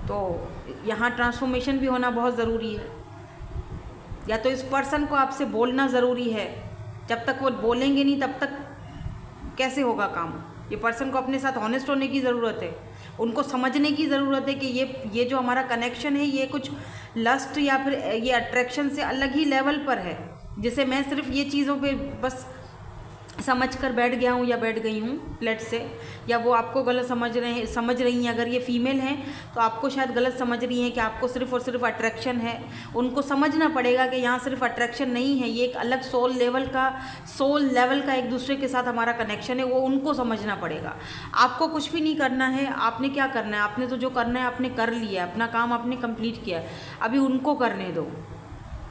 तो यहाँ ट्रांसफॉर्मेशन भी होना बहुत ज़रूरी है। या तो इस पर्सन को आपसे बोलना ज़रूरी है, जब तक वो बोलेंगे नहीं तब तक कैसे होगा काम। ये पर्सन को अपने साथ ऑनेस्ट होने की ज़रूरत है, उनको समझने की ज़रूरत है कि ये जो हमारा कनेक्शन है ये कुछ लस्ट या फिर ये अट्रैक्शन से अलग ही लेवल पर है, जिसे मैं सिर्फ ये चीज़ों पे बस समझ कर बैठ गया हूँ या बैठ गई हूँ लेट से, या वो आपको गलत समझ रही हैं। अगर ये फीमेल हैं तो आपको शायद गलत समझ रही हैं कि आपको सिर्फ और सिर्फ अट्रैक्शन है। उनको समझना पड़ेगा कि यहाँ सिर्फ अट्रैक्शन नहीं है, ये एक अलग सोल लेवल का एक दूसरे के साथ हमारा कनेक्शन है, वो उनको समझना पड़ेगा। आपको कुछ भी नहीं करना है। आपने क्या करना है, आपने तो जो करना है आपने कर लिया, अपना काम आपने कंप्लीट किया, अभी उनको करने दो,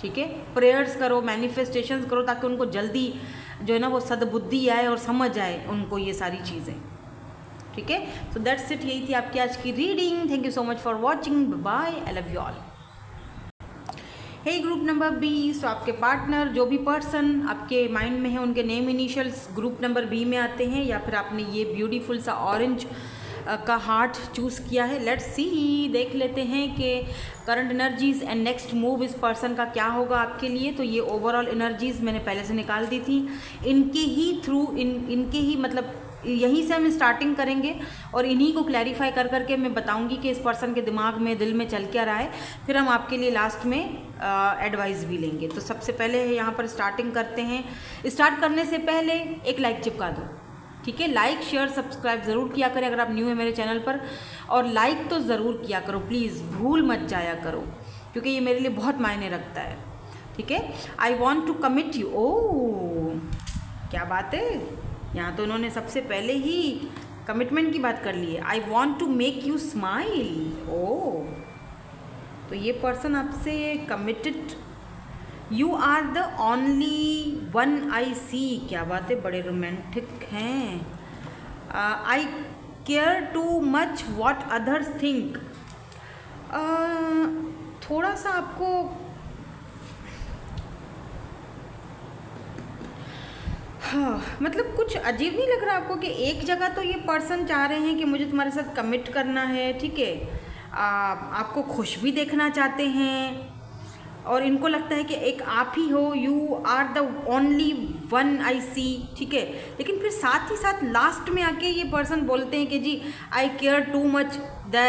ठीक है। प्रेयर्स करो, मैनिफेस्टेशंस करो, ताकि उनको जल्दी जो है ना वो सद्बुद्धि आए और समझ आए उनको ये सारी चीज़ें, ठीक है। सो दैट्स इट, यही थी आपकी आज की reading. Thank you so much for watching, bye, I love you all. Hey group number B, so आपके पार्टनर जो भी पर्सन आपके माइंड में है उनके name initials group number B में आते हैं, या फिर आपने ये ब्यूटीफुल सा ऑरेंज का हार्ट चूज़ किया है। लेट्स सी, देख लेते हैं कि current energies and next move इस पर्सन का क्या होगा आपके लिए। तो ये ओवरऑल एनर्जीज़ मैंने पहले से निकाल दी थी, इनके ही थ्रू इनके ही मतलब यहीं से हम स्टार्टिंग करेंगे और इन्हीं को क्लैरिफाई कर करके मैं बताऊंगी कि इस पर्सन के दिमाग में, दिल में चल क्या रहा है। फिर हम आपके लिए लास्ट में एडवाइस भी लेंगे। तो सबसे पहले यहाँ पर स्टार्टिंग करते हैं। स्टार्ट करने से पहले एक लाइक चिपका दो, ठीक है। लाइक शेयर सब्सक्राइब ज़रूर किया करें अगर आप न्यू है मेरे चैनल पर, और लाइक तो ज़रूर किया करो प्लीज़, भूल मत जाया करो, क्योंकि ये मेरे लिए बहुत मायने रखता है, ठीक है। I want to commit you, oh क्या बात है, यहाँ तो उन्होंने सबसे पहले ही कमिटमेंट की बात कर ली है। I want to make you smile, oh तो ये पर्सन आपसे committed, you are the only one I see, क्या बात है, बड़े रोमांटिक हैं। I care too much what others think, थोड़ा सा आपको हाँ मतलब कुछ अजीब नहीं लग रहा आपको कि एक जगह तो ये पर्सन चाह रहे हैं कि मुझे तुम्हारे साथ कमिट करना है, ठीक है, आपको खुश भी देखना चाहते हैं, और इनको लगता है कि एक आप ही हो, you are the only one I see, ठीक है। लेकिन फिर साथ ही साथ लास्ट में आके ये पर्सन बोलते हैं कि जी I care too much the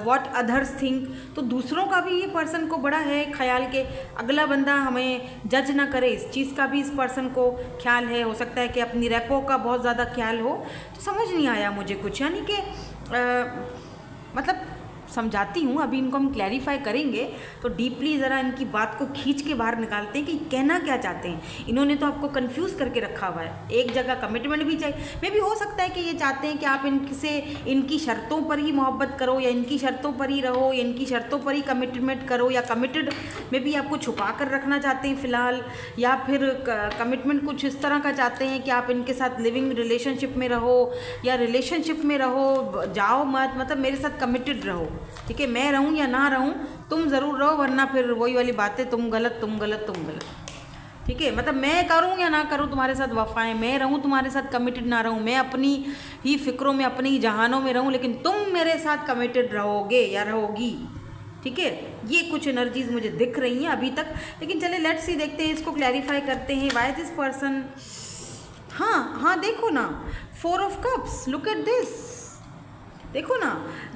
what others think. तो दूसरों का भी ये पर्सन को बड़ा है ख्याल के अगला बंदा हमें जज ना करे, इस चीज़ का भी इस पर्सन को ख्याल है। हो सकता है कि अपनी रेपो का बहुत ज़्यादा ख्याल हो। तो समझ नहीं आया मुझे कुछ, यानी कि मतलब समझाती हूँ, अभी इनको हम क्लैरिफाई करेंगे तो डीपली ज़रा इनकी बात को खींच के बाहर निकालते हैं कि कहना क्या चाहते हैं। इन्होंने तो आपको कंफ्यूज करके रखा हुआ है, एक जगह कमिटमेंट भी चाहिए, मे भी हो सकता है कि ये चाहते हैं कि आप इनसे इनकी शर्तों पर ही मोहब्बत करो, या इनकी शर्तों पर ही रहो, या इनकी शर्तों पर ही कमिटमेंट करो, या कमिटेड में भी आपको छुपा कर रखना चाहते हैं फ़िलहाल, या फिर कमिटमेंट कुछ इस तरह का चाहते हैं कि आप इनके साथ लिविंग रिलेशनशिप में रहो, या रिलेशनशिप में रहो, जाओ मत, मतलब मेरे साथ कमिटेड रहो, ठीक है। मैं रहूं या ना रहूं तुम ज़रूर रहो, वरना फिर वही वाली बातें, तुम गलत तुम गलत तुम गलत। ठीक है, मतलब मैं करूँ या ना करूँ तुम्हारे साथ वफाएं, मैं रहूँ तुम्हारे साथ कमिटेड ना रहूँ, मैं अपनी ही फिक्रों में अपनी ही जहानों में रहूँ, लेकिन तुम मेरे साथ कमिटेड रहोगे या रहोगी। ठीक है, ये कुछ एनर्जीज मुझे दिख रही हैं अभी तक। लेकिन चले लेट्स सी, देखते हैं, इसको क्लैरिफाई करते हैं। व्हाई दिस पर्सन, हाँ देखो ना, 4 of cups, look at this, देखो ना,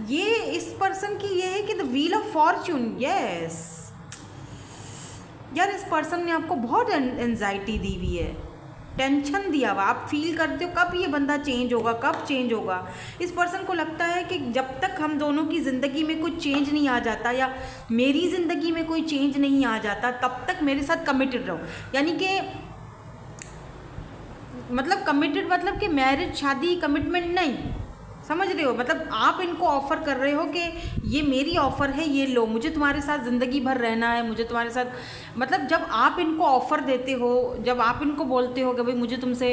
ये इस पर्सन की ये है कि the wheel of Fortune. Yes यार, इस पर्सन ने आपको बहुत एंजाइटी दी हुई है, टेंशन दिया हुआ। आप फील करते हो कब ये बंदा चेंज होगा, कब चेंज होगा। इस पर्सन को लगता है कि जब तक हम दोनों की ज़िंदगी में कुछ चेंज नहीं आ जाता, या मेरी ज़िंदगी में कोई चेंज नहीं आ जाता, तब तक मेरे साथ कमिटेड रहो। यानी कि मतलब कमिटेड मतलब कि मैरिज, शादी, कमिटमेंट नहीं, समझ रहे हो। मतलब आप इनको ऑफ़र कर रहे हो कि ये मेरी ऑफ़र है, ये लो, मुझे तुम्हारे साथ ज़िंदगी भर रहना है, मुझे तुम्हारे साथ, मतलब जब आप इनको ऑफ़र देते हो, जब आप इनको बोलते हो कि भाई मुझे तुमसे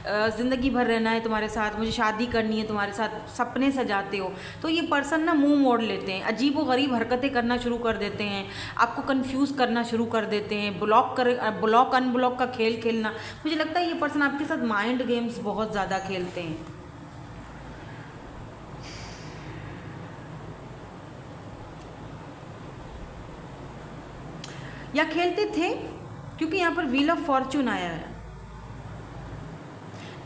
ज़िंदगी भर रहना है तुम्हारे साथ, मुझे शादी करनी है तुम्हारे साथ, सपने सजाते हो, तो ये पर्सन ना मुंह मोड़ लेते हैं, अजीब व गरीब हरकतें करना शुरू कर देते हैं, आपको कन्फ्यूज़ करना शुरू कर देते हैं, ब्लॉक अनब्लॉक का खेल खेलना। मुझे लगता है ये पर्सन आपके साथ माइंड गेम्स बहुत ज़्यादा खेलते हैं। या खेलते थे, क्योंकि यहाँ पर व्हील ऑफ फॉर्चून आया है।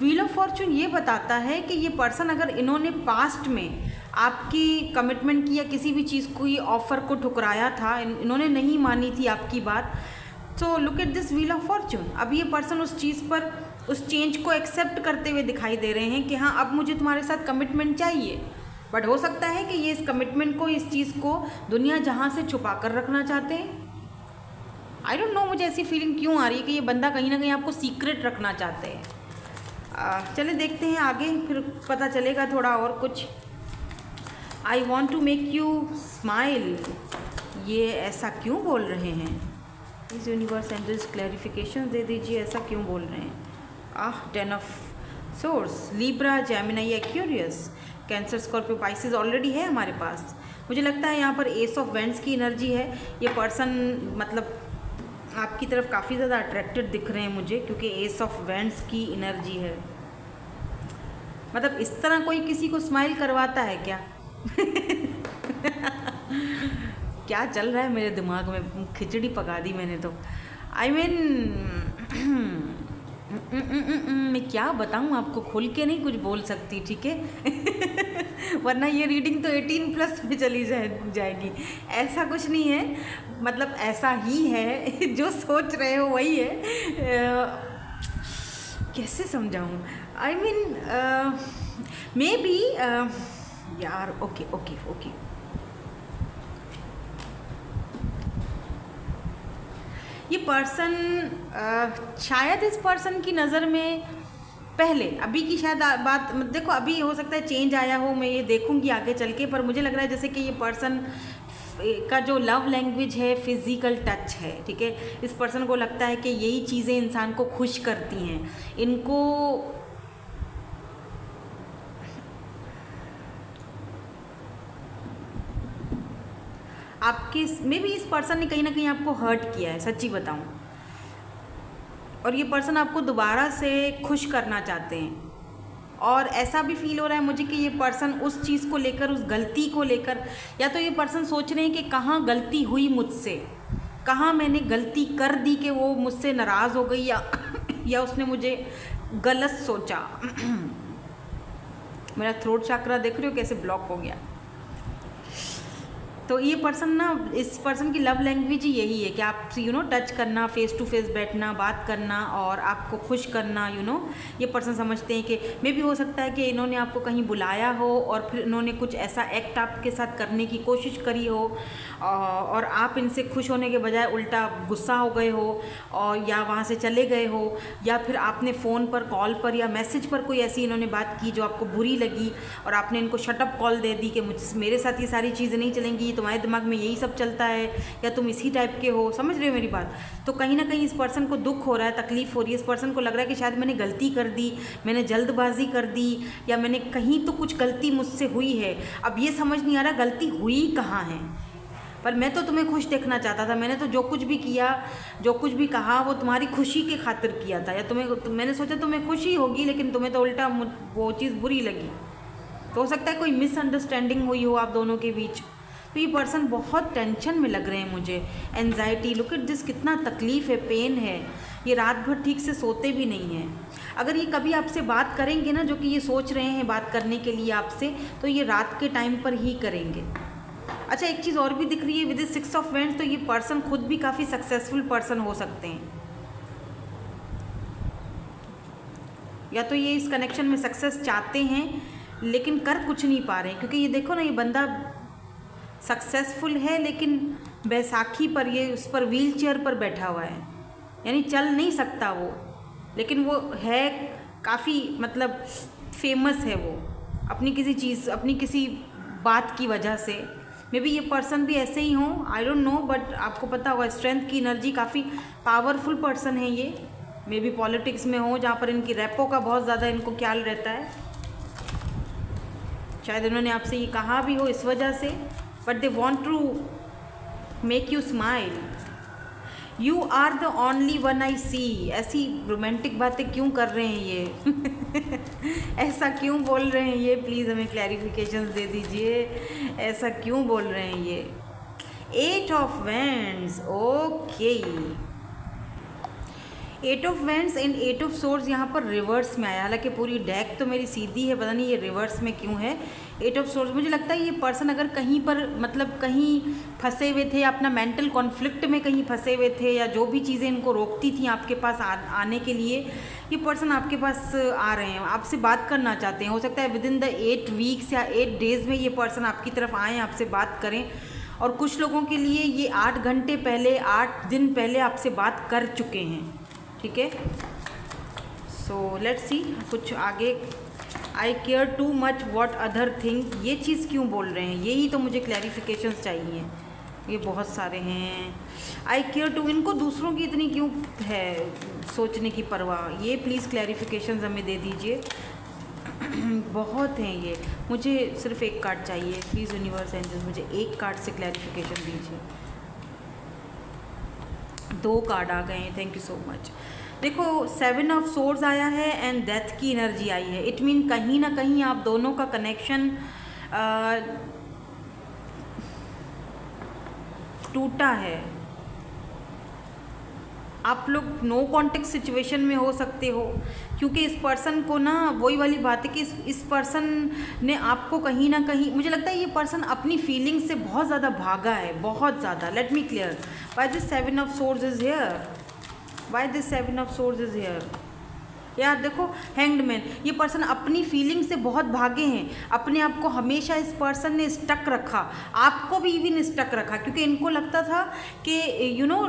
व्हील ऑफ फॉर्चून ये बताता है कि ये पर्सन, अगर इन्होंने पास्ट में आपकी कमिटमेंट की या किसी भी चीज़ को, ये ऑफ़र को ठुकराया था, इन्होंने नहीं मानी थी आपकी बात, तो look at this wheel of Fortune. अब ये पर्सन उस चीज़ पर, उस चेंज को एक्सेप्ट करते हुए दिखाई दे रहे हैं कि हाँ, अब मुझे तुम्हारे साथ कमिटमेंट चाहिए। बट हो सकता है कि ये इस कमिटमेंट को, इस चीज़ को दुनिया जहाँ से छुपा कर रखना चाहते हैं। आई डोंट नो, मुझे ऐसी फीलिंग क्यों आ रही है कि ये बंदा कहीं ना कहीं आपको सीक्रेट रखना चाहते हैं। चले देखते हैं आगे, फिर पता चलेगा थोड़ा और कुछ। I want to make you smile, ये ऐसा क्यों बोल रहे हैं? इस यूनिवर्स एंजल्स क्लैरिफिकेशन दे दीजिए, ऐसा क्यों बोल रहे हैं? 10 of source, Libra, Gemini, Aquarius, cancer, Scorpio, Pisces already है हमारे पास। मुझे लगता है यहाँ पर एस ऑफ वेंड्स की एनर्जी है। ये पर्सन मतलब आपकी तरफ काफ़ी ज़्यादा अट्रैक्टेड दिख रहे हैं मुझे, क्योंकि एस ऑफ वेंड्स की एनर्जी है। मतलब इस तरह कोई किसी को स्माइल करवाता है क्या? क्या चल रहा है मेरे दिमाग में, खिचड़ी पका दी मैंने तो। आई मीन मैं क्या बताऊँ आपको, खुल के नहीं कुछ बोल सकती, ठीक है। वरना ये रीडिंग तो 18+ में चली जाएगी। ऐसा कुछ नहीं है, मतलब ऐसा ही है, जो सोच रहे हो वही है। कैसे समझाऊँ? आई मीन मे बी यार, ओके ये पर्सन शायद इस पर्सन की नज़र में पहले, अभी की शायद बात, देखो अभी हो सकता है चेंज आया हो, मैं ये देखूंगी आगे चल के, पर मुझे लग रहा है जैसे कि ये पर्सन का जो लव लैंग्वेज है फिज़िकल टच है, ठीक है। इस पर्सन को लगता है कि यही चीज़ें इंसान को खुश करती हैं, इनको आपके मे भी इस पर्सन ने कहीं ना कहीं आपको हर्ट किया है, सच्ची बताऊं, और ये पर्सन आपको दोबारा से खुश करना चाहते हैं। और ऐसा भी फील हो रहा है मुझे कि ये पर्सन उस चीज़ को लेकर, उस गलती को लेकर, या तो ये पर्सन सोच रहे हैं कि कहाँ गलती हुई मुझसे, कहाँ मैंने गलती कर दी कि वो मुझसे नाराज़ हो गई, या उसने मुझे गलत सोचा। मेरा थ्रोट चक्रा देख रहे हो कैसे ब्लॉक हो गया। तो ये पर्सन ना, इस पर्सन की लव लैंग्वेज ही यही है कि आप टच करना, फेस टू फेस बैठना, बात करना और आपको खुश करना। ये पर्सन समझते हैं कि मे भी हो सकता है कि इन्होंने आपको कहीं बुलाया हो और फिर इन्होंने कुछ ऐसा एक्ट आपके साथ करने की कोशिश करी हो, और आप इनसे खुश होने के बजाय उल्टा गुस्सा हो गए हो, और या वहाँ से चले गए हो, या फिर आपने फ़ोन पर, कॉल पर या मैसेज पर कोई ऐसी इन्होंने बात की जो आपको बुरी लगी, और आपने इनको शटअप कॉल दे दी कि मेरे साथ ये सारी चीज़ें नहीं चलेंगी, तुम्हारे दिमाग में यही सब चलता है, या तुम इसी टाइप के हो। समझ रहे हो मेरी बात? तो कहीं ना कहीं इस पर्सन को दुख हो रहा है, तकलीफ़ हो रही है। इस पर्सन को लग रहा है कि शायद मैंने गलती कर दी, मैंने जल्दबाजी कर दी, या मैंने कहीं तो कुछ गलती मुझसे हुई है। अब ये समझ नहीं आ रहा गलती हुई कहाँ है। पर मैं तो तुम्हें खुश देखना चाहता था, मैंने तो जो कुछ भी किया, जो कुछ भी कहा वो तुम्हारी खुशी के खातिर किया था, या मैंने सोचा तुम्हें खुशी होगी लेकिन तुम्हें तो उल्टा वो चीज़ बुरी लगी। तो हो सकता है कोई मिसअंडरस्टैंडिंग हुई हो आप दोनों के बीच। तो ये पर्सन बहुत टेंशन में लग रहे हैं मुझे, एंजाइटी, लुक एट दिस, कितना तकलीफ़ है, पेन है, ये रात भर ठीक से सोते भी नहीं हैं। अगर ये कभी आपसे बात करेंगे ना, जो कि ये सोच रहे हैं बात करने के लिए आपसे, तो ये रात के टाइम पर ही करेंगे। अच्छा, एक चीज़ और भी दिख रही है विद 6 ऑफ वेंड्स, तो ये पर्सन खुद भी काफ़ी सक्सेसफुल पर्सन हो सकते हैं, या तो ये इस कनेक्शन में सक्सेस चाहते हैं लेकिन कर कुछ नहीं पा रहे हैं, क्योंकि ये देखो ना, ये बंदा सक्सेसफुल है लेकिन बैसाखी पर ये उस पर व्हील चेयर पर बैठा हुआ है, यानी चल नहीं सकता वो, लेकिन वो है काफ़ी मतलब फेमस है वो अपनी किसी चीज़, अपनी किसी बात की वजह से। मे बी ये पर्सन भी ऐसे ही हों, आई डोंट नो, बट आपको पता होगा स्ट्रेंथ की एनर्जी, काफ़ी पावरफुल पर्सन है ये। मे बी पॉलिटिक्स में हो जहाँ पर इनकी रेपो का बहुत ज़्यादा इनको ख्याल रहता है, शायद इन्होंने आपसे ये कहा भी हो इस वजह से, but they want to make you smile, you are the only one I see. ऐसी रोमांटिक बातें क्यों कर रहे हैं ये ऐसा क्यों बोल रहे हैं ये, प्लीज़ हमें क्लैरिफिकेशन दे दीजिए, ऐसा क्यों बोल रहे हैं ये। 8 of vends, okay, 8 of vends and 8 of swords यहाँ पर रिवर्स में आया, हालांकि पूरी डेक तो मेरी सीधी है, पता नहीं ये रिवर्स में क्यों है। 8 ऑफ सोर्ड्स, मुझे लगता है ये पर्सन अगर कहीं पर मतलब कहीं फंसे हुए थे, अपना मेंटल कॉन्फ्लिक्ट में कहीं फंसे हुए थे, या जो भी चीज़ें इनको रोकती थी आपके पास आने के लिए, ये पर्सन आपके पास आ रहे हैं, आपसे बात करना चाहते हैं। हो सकता है विद इन द 8 वीक्स या 8 डेज़ में ये पर्सन आपकी तरफ आएँ, आपसे बात करें, और कुछ लोगों के लिए ये 8 घंटे पहले, 8 दिन पहले आपसे बात कर चुके हैं, ठीक है। सो लेट्स सी कुछ आगे। I care too much what other think, ये चीज़ क्यों बोल रहे हैं, यही तो मुझे क्लैरिफिकेशंस चाहिए, ये बहुत सारे हैं। आई केयर टू, इनको दूसरों की इतनी क्यों है सोचने की परवाह, ये प्लीज़ क्लैरिफिकेशंस हमें दे दीजिए बहुत हैं ये। मुझे सिर्फ एक कार्ड चाहिए प्लीज़, यूनिवर्स एंजल्स मुझे एक कार्ड से क्लैरिफिकेशन दीजिए। 2 कार्ड आ गए हैं, थैंक यू सो मच। देखो 7 ऑफ सोर्ड्स आया है एंड डेथ की एनर्जी आई है, इट मीन कहीं ना कहीं आप दोनों का कनेक्शन टूटा है, आप लोग नो कॉन्टेक्ट सिचुएशन में हो सकते हो, क्योंकि इस पर्सन को ना, वही वाली बात है कि इस पर्सन ने आपको कहीं ना कहीं, मुझे लगता है ये पर्सन अपनी फीलिंग्स से बहुत ज़्यादा भागा है, बहुत ज़्यादा। Let me clear, why this 7 of swords is here, why this 7 of swords is here. यार देखो हैंग्ड मैन, ये पर्सन अपनी फीलिंग से बहुत भागे हैं, अपने आप को हमेशा इस पर्सन ने स्टक रखा, आपको भी इवन स्टक रखा, क्योंकि इनको लगता था कि यू नो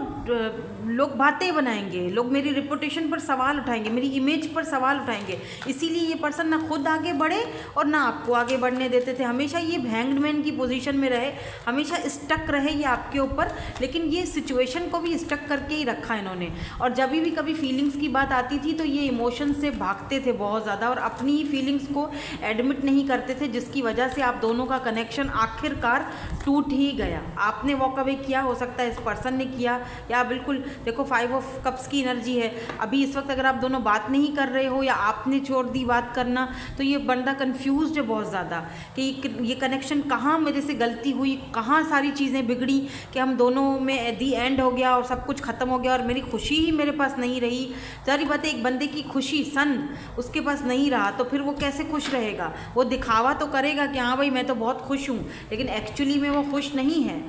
लोग बातें बनाएंगे, लोग मेरी रिपुटेशन पर सवाल उठाएंगे, मेरी इमेज पर सवाल उठाएंगे, इसीलिए ये पर्सन ना खुद आगे बढ़े और ना आपको आगे बढ़ने देते थे। हमेशा ये हैंग्ड मैन की पोजीशन में रहे, हमेशा स्टक रहे ये आपके ऊपर, लेकिन ये सिचुएशन को भी स्टक करके ही रखा इन्होंने। और जब भी कभी फीलिंग्स की बात आती थी तो ये इमोशन से भागते थे बहुत ज़्यादा, और अपनी ही फीलिंग्स को एडमिट नहीं करते थे, जिसकी वजह से आप दोनों का कनेक्शन आखिरकार टूट ही गया। आपने वॉक अवे किया, हो सकता है इस पर्सन ने किया, या बिल्कुल देखो 5 ऑफ कप्स की एनर्जी है, अभी इस वक्त अगर आप दोनों बात नहीं कर रहे हो या आपने छोड़ दी बात करना, तो ये बंदा कन्फ्यूज्ड है बहुत ज़्यादा कि ये कनेक्शन कहाँ मेरे से गलती हुई, कहाँ सारी चीज़ें बिगड़ी कि हम दोनों में दी एंड हो गया और सब कुछ ख़त्म हो गया और मेरी खुशी ही मेरे पास नहीं रही। सारी बातें, एक बंदे की खुशी सन उसके पास नहीं रहा तो फिर वो कैसे खुश रहेगा, वो दिखावा तो करेगा कि हाँ भाई मैं तो बहुत खुश हूँ, लेकिन एक्चुअली में वो खुश नहीं है।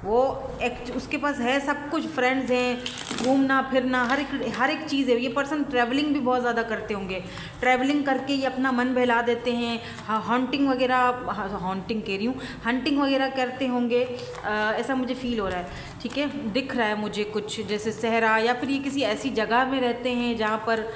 वो उसके पास है सब कुछ, फ्रेंड्स हैं, घूमना फिरना, हर एक चीज़ है। ये पर्सन ट्रैवलिंग भी बहुत ज़्यादा करते होंगे, ट्रैवलिंग करके ये अपना मन बहला देते हैं, हॉन्टिंग वगैरह, हॉन्टिंग कह रही हूँ, हंटिंग वगैरह करते होंगे, ऐसा मुझे फील हो रहा है, ठीक है, दिख रहा है मुझे कुछ जैसे सहरा, या फिर ये किसी ऐसी जगह में रहते हैं जहाँ पर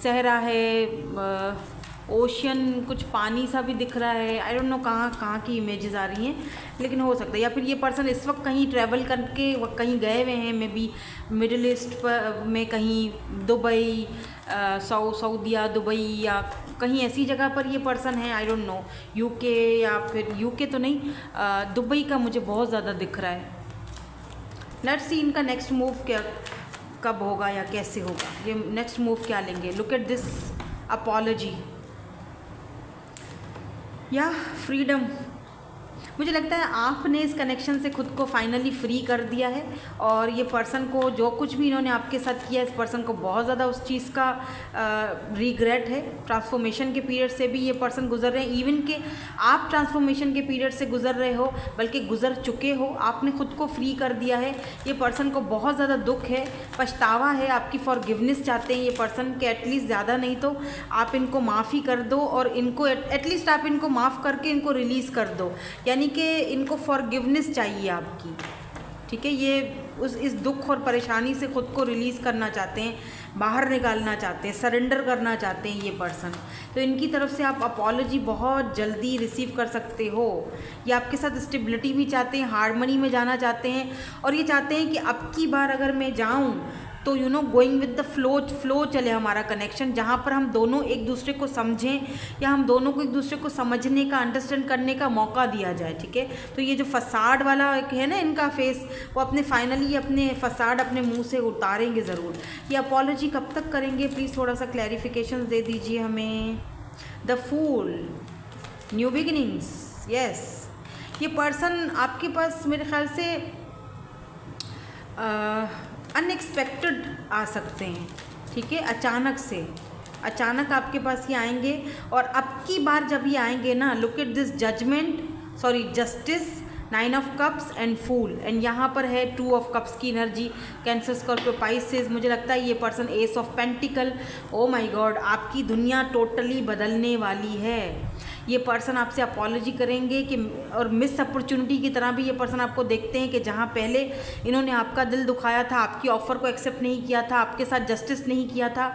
सहरा है, ओशियन, कुछ पानी सा भी दिख रहा है, आई डोंट नो कहाँ की इमेजेस आ रही हैं, लेकिन हो सकता है। या फिर ये पर्सन इस वक्त कहीं ट्रैवल करके कहीं गए हुए हैं, मे बी मिडिल ईस्ट में कहीं, दुबई, सऊदिया, दुबई, या कहीं ऐसी जगह पर ये पर्सन है, आई डोंट नो, यूके, या फिर यूके तो नहीं, दुबई का मुझे बहुत ज़्यादा दिख रहा है, लेट्स सी इनका नेक्स्ट मूव क्या कब होगा या कैसे होगा, ये नेक्स्ट मूव क्या लेंगे। लुक एट दिस अपॉलॉजी या फ्रीडम। मुझे लगता है आपने इस कनेक्शन से खुद को फाइनली फ्री कर दिया है, और ये पर्सन को जो कुछ भी इन्होंने आपके साथ किया, इस पर्सन को बहुत ज़्यादा उस चीज़ का रिग्रेट है। ट्रांसफॉर्मेशन के पीरियड से भी ये पर्सन गुजर रहे हैं, इवन कि आप ट्रांसफॉर्मेशन के पीरियड से गुजर रहे हो, बल्कि गुजर चुके हो। आपने खुद को फ्री कर दिया है। ये पर्सन को बहुत ज़्यादा दुख है, पछतावा है, आपकी फॉरगिवनेस चाहते हैं ये पर्सन के, एटलीस्ट ज़्यादा नहीं तो आप इनको माफ़ी कर दो, और इनको एटलीस्ट आप इनको माफ़ करके इनको रिलीज़ कर दो, यानी कि इनको फॉरगिवनेस चाहिए आपकी। ठीक है, ये इस दुख और परेशानी से ख़ुद को रिलीज़ करना चाहते हैं, बाहर निकालना चाहते हैं, सरेंडर करना चाहते हैं ये पर्सन। तो इनकी तरफ से आप अपॉलॉजी बहुत जल्दी रिसीव कर सकते हो। ये आपके साथ स्टेबिलिटी भी चाहते हैं, हार्मनी में जाना चाहते हैं, और ये चाहते हैं कि अब की बार अगर मैं जाऊँ तो गोइंग विद द फ्लो चले हमारा कनेक्शन, जहाँ पर हम दोनों एक दूसरे को समझें, या हम दोनों को एक दूसरे को समझने का, अंडरस्टैंड करने का मौका दिया जाए। ठीक है, तो ये जो फसाड वाला एक है ना इनका फेस, वो अपने फाइनली अपने फसाड अपने मुंह से उतारेंगे ज़रूर। ये अपॉलॉजी कब तक करेंगे, प्लीज़ थोड़ा सा क्लैरिफिकेशन दे दीजिए हमें। The fool, new beginnings, yes. ये पर्सन आपके पास मेरे ख्याल से अनएक्सपेक्टेड आ सकते हैं। ठीक है, अचानक से, अचानक आपके पास ये आएंगे, और अब की बार जब ये आएंगे ना, look at this justice, 9 of cups and fool, and यहाँ पर है 2 ऑफ कप्स की एनर्जी, कैंसर, स्कॉर्पियो, पाइसेस। मुझे लगता है ये person ace of pentacle, oh my God, आपकी दुनिया टोटली बदलने वाली है। ये पर्सन आपसे अपॉलॉजी करेंगे कि, और मिस अपॉर्चुनिटी की तरह भी ये पर्सन आपको देखते हैं कि जहाँ पहले इन्होंने आपका दिल दुखाया था, आपकी ऑफ़र को एक्सेप्ट नहीं किया था, आपके साथ जस्टिस नहीं किया था,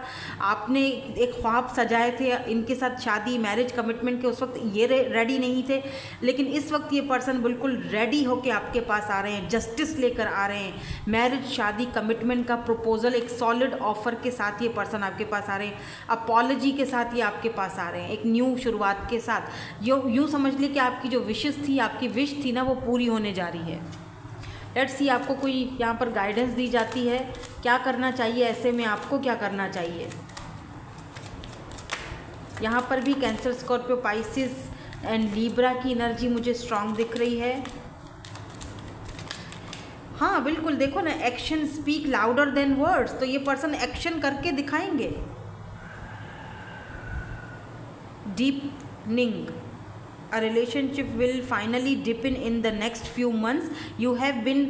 आपने एक ख्वाब सजाए थे इनके साथ शादी, मैरिज, कमिटमेंट के, उस वक्त ये रेडी नहीं थे, लेकिन इस वक्त ये पर्सन बिल्कुल रेडी होके आपके पास आ रहे हैं, जस्टिस लेकर आ रहे हैं, मैरिज, शादी, कमिटमेंट का प्रपोजल, एक सॉलिड ऑफ़र के साथ ये पर्सन आपके पास आ रहे हैं, अपॉलॉजी के साथ ये आपके पास आ रहे हैं, एक न्यू शुरुआत के साथ। यूँ समझ ली कि आपकी जो विशेस थी, आपकी विश थी ना, वो पूरी होने जा रही है। लेट्स सी आपको कोई यहाँ पर गाइडेंस दी जाती है, क्या करना चाहिए ऐसे में, आपको क्या करना चाहिए। यहाँ पर भी cancer, Scorpio, Pisces and Libra की एनर्जी मुझे स्ट्रांग दिख रही है। हाँ बिल्कुल, देखो ना, action speak louder than words, तो ये पर्सन एक्शन करके दिखाएंगे। Deepening, a relationship will finally deepen in the next few months. You have been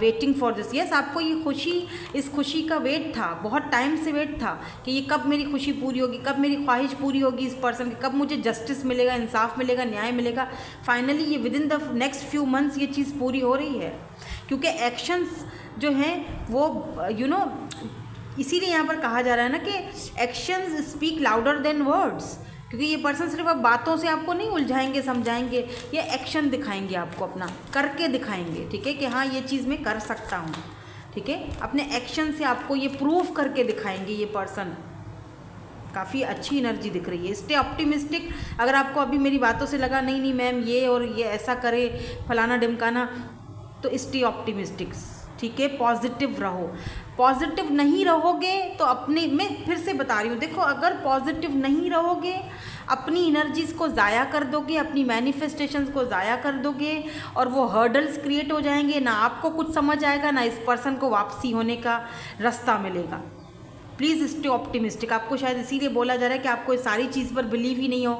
waiting for this. Yes, आपको ये खुशी, इस खुशी का वेट था, बहुत टाइम से वेट था कि ये कब मेरी खुशी पूरी होगी, कब मेरी ख्वाहिश पूरी होगी इस पर्सन की, कब मुझे जस्टिस मिलेगा, इंसाफ मिलेगा, न्याय मिलेगा। फाइनली ये with in the next few months ये चीज़ पूरी हो रही है, क्योंकि एक्शंस जो हैं वो इसीलिए यहाँ पर कहा जा रहा है ना कि actions speak louder than words, क्योंकि ये पर्सन सिर्फ अब बातों से आपको नहीं उलझाएंगे, समझाएंगे, ये एक्शन दिखाएंगे आपको, अपना करके दिखाएंगे। ठीक है, कि हाँ ये चीज़ मैं कर सकता हूँ। ठीक है, अपने एक्शन से आपको ये प्रूफ करके दिखाएंगे। ये पर्सन काफ़ी अच्छी एनर्जी दिख रही है। Stay optimistic. अगर आपको अभी मेरी बातों से लगा नहीं नहीं मैम ये और ये ऐसा करे, फलाना ढिमकाना, तो स्टे ऑप्टिमिस्टिक। ठीक है, पॉजिटिव रहो। पॉजिटिव नहीं रहोगे तो अपने, मैं फिर से बता रही हूँ, देखो अगर पॉजिटिव नहीं रहोगे अपनी एनर्जीज़ को ज़ाया कर दोगे, अपनी मैनिफेस्टेशंस को ज़ाया कर दोगे, और वो हर्डल्स क्रिएट हो जाएंगे, ना आपको कुछ समझ आएगा, ना इस पर्सन को वापसी होने का रास्ता मिलेगा। Please stay optimistic. आपको शायद इसीलिए बोला जा रहा है कि आपको इस सारी चीज़ पर बिलीव ही नहीं हो